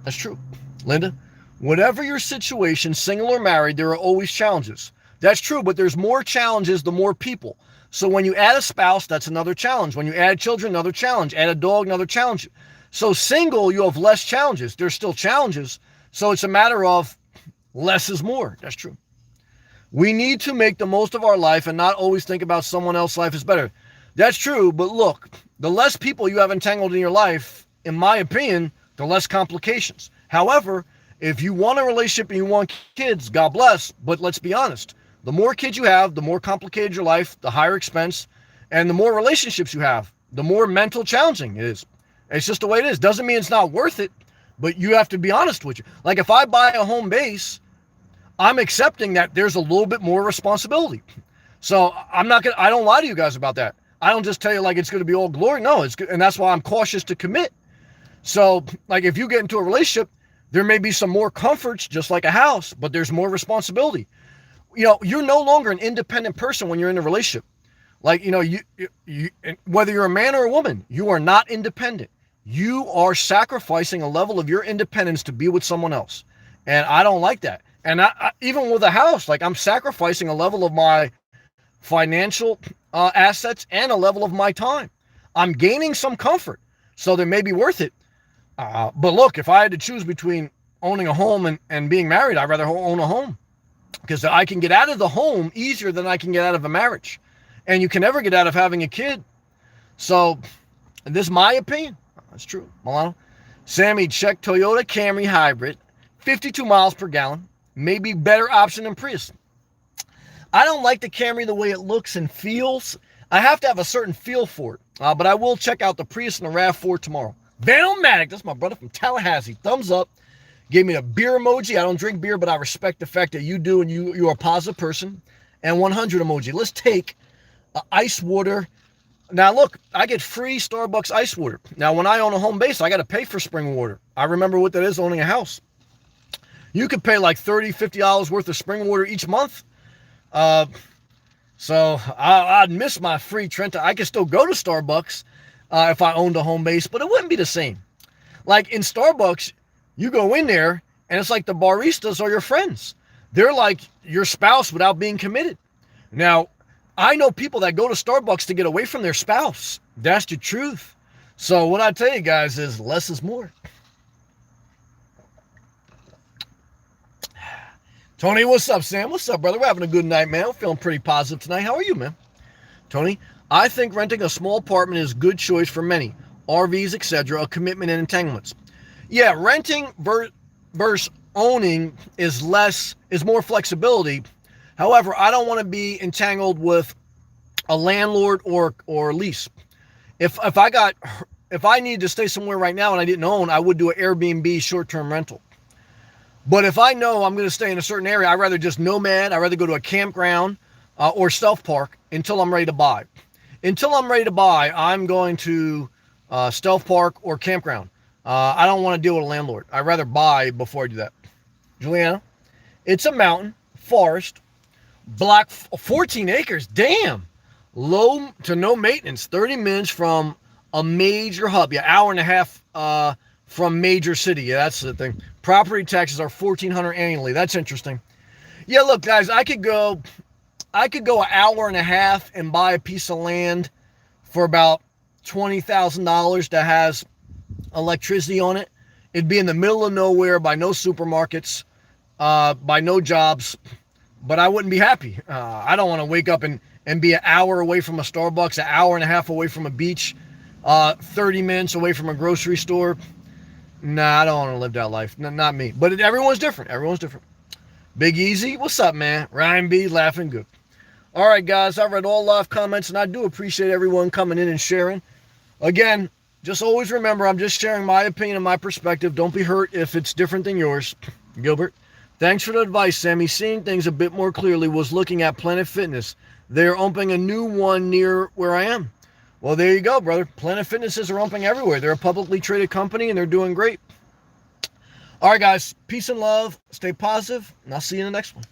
that's true. Linda, whatever your situation, single or married, there are always challenges. That's true, but there's more challenges the more people. So when you add a spouse, that's another challenge. When you add children, another challenge. Add a dog, another challenge. So single, you have less challenges. There's still challenges. So it's a matter of less is more. That's true. We need to make the most of our life and not always think about someone else's life is better. That's true, but look, the less people you have entangled in your life, in my opinion, the less complications. However, if you want a relationship and you want kids, God bless, but let's be honest. The more kids you have, the more complicated your life, the higher expense, and the more relationships you have, the more mental challenging it is. It's just the way it is. Doesn't mean it's not worth it, but you have to be honest with you. Like if I buy a home base, I'm accepting that there's a little bit more responsibility. So I don't lie to you guys about that. I don't just tell you like it's going to be all glory. No, it's good. And that's why I'm cautious to commit. So like if you get into a relationship, there may be some more comforts, just like a house, but there's more responsibility. You know, you're no longer an independent person when you're in a relationship. Like, you know, you whether you're a man or a woman, you are not independent. You are sacrificing a level of your independence to be with someone else. And I don't like that. And even with a house, like I'm sacrificing a level of my financial assets and a level of my time. I'm gaining some comfort. So they may be worth it. But look, if I had to choose between owning a home and being married, I'd rather own a home. Because I can get out of the home easier than I can get out of a marriage. And you can never get out of having a kid. So this is my opinion. That's true. Milano. Sammy, check Toyota Camry Hybrid. 52 miles per gallon. Maybe better option than Prius. I don't like the Camry the way it looks and feels. I have to have a certain feel for it. But I will check out the Prius and the RAV4 tomorrow. Van-O-Matic, that's my brother from Tallahassee. Thumbs up. Gave me a beer emoji. I don't drink beer, but I respect the fact that you do and you are a positive person. And 100 emoji. Let's take ice water. Now, look, I get free Starbucks ice water. Now, when I own a home base, I got to pay for spring water. I remember what that is owning a house. You could pay like $30, $50 worth of spring water each month. So I'd miss my free Trenta. I could still go to Starbucks if I owned a home base, but it wouldn't be the same. Like in Starbucks, you go in there and it's like the baristas are your friends. They're like your spouse without being committed. Now, I know people that go to Starbucks to get away from their spouse. That's the truth. So what I tell you guys is less is more. Tony, what's up, Sam? What's up, brother? We're having a good night, man. We're feeling pretty positive tonight. How are you, man? Tony, I think renting a small apartment is a good choice for many. RVs, etc., a commitment and entanglements. Yeah, renting versus owning is more flexibility. However, I don't want to be entangled with a landlord or lease. If I got if I needed to stay somewhere right now and I didn't own, I would do an Airbnb short-term rental. But if I know I'm going to stay in a certain area, I'd rather just Nomad. I'd rather go to a campground or stealth park until I'm ready to buy. Until I'm ready to buy, I'm going to stealth park or campground. I don't want to deal with a landlord. I'd rather buy before I do that. Juliana, it's a mountain, forest, black, 14 acres. Damn. Low to no maintenance. 30 minutes from a major hub. Yeah, hour and a half from major city. Yeah, that's the thing. Property taxes are $1,400 annually. That's interesting. Yeah, look, guys, I could go an hour and a half and buy a piece of land for about $20,000 that has electricity on it. It'd be in the middle of nowhere, by no supermarkets, by no jobs, but I wouldn't be happy. I don't want to wake up and be an hour away from a Starbucks, an hour and a half away from a beach, 30 minutes away from a grocery store. Nah, I don't want to live that life. Not me. But everyone's different. Everyone's different. Big Easy, what's up, man? Ryan B, laughing good. All right, guys, I read all live comments, and I do appreciate everyone coming in and sharing. Again, just always remember, I'm just sharing my opinion and my perspective. Don't be hurt if it's different than yours. Gilbert, thanks for the advice, Sammy. Seeing things a bit more clearly was looking at Planet Fitness. They're opening a new one near where I am. Well, there you go, brother. Planet Fitnesses are opening everywhere. They're a publicly traded company, and they're doing great. All right, guys. Peace and love. Stay positive, and I'll see you in the next one.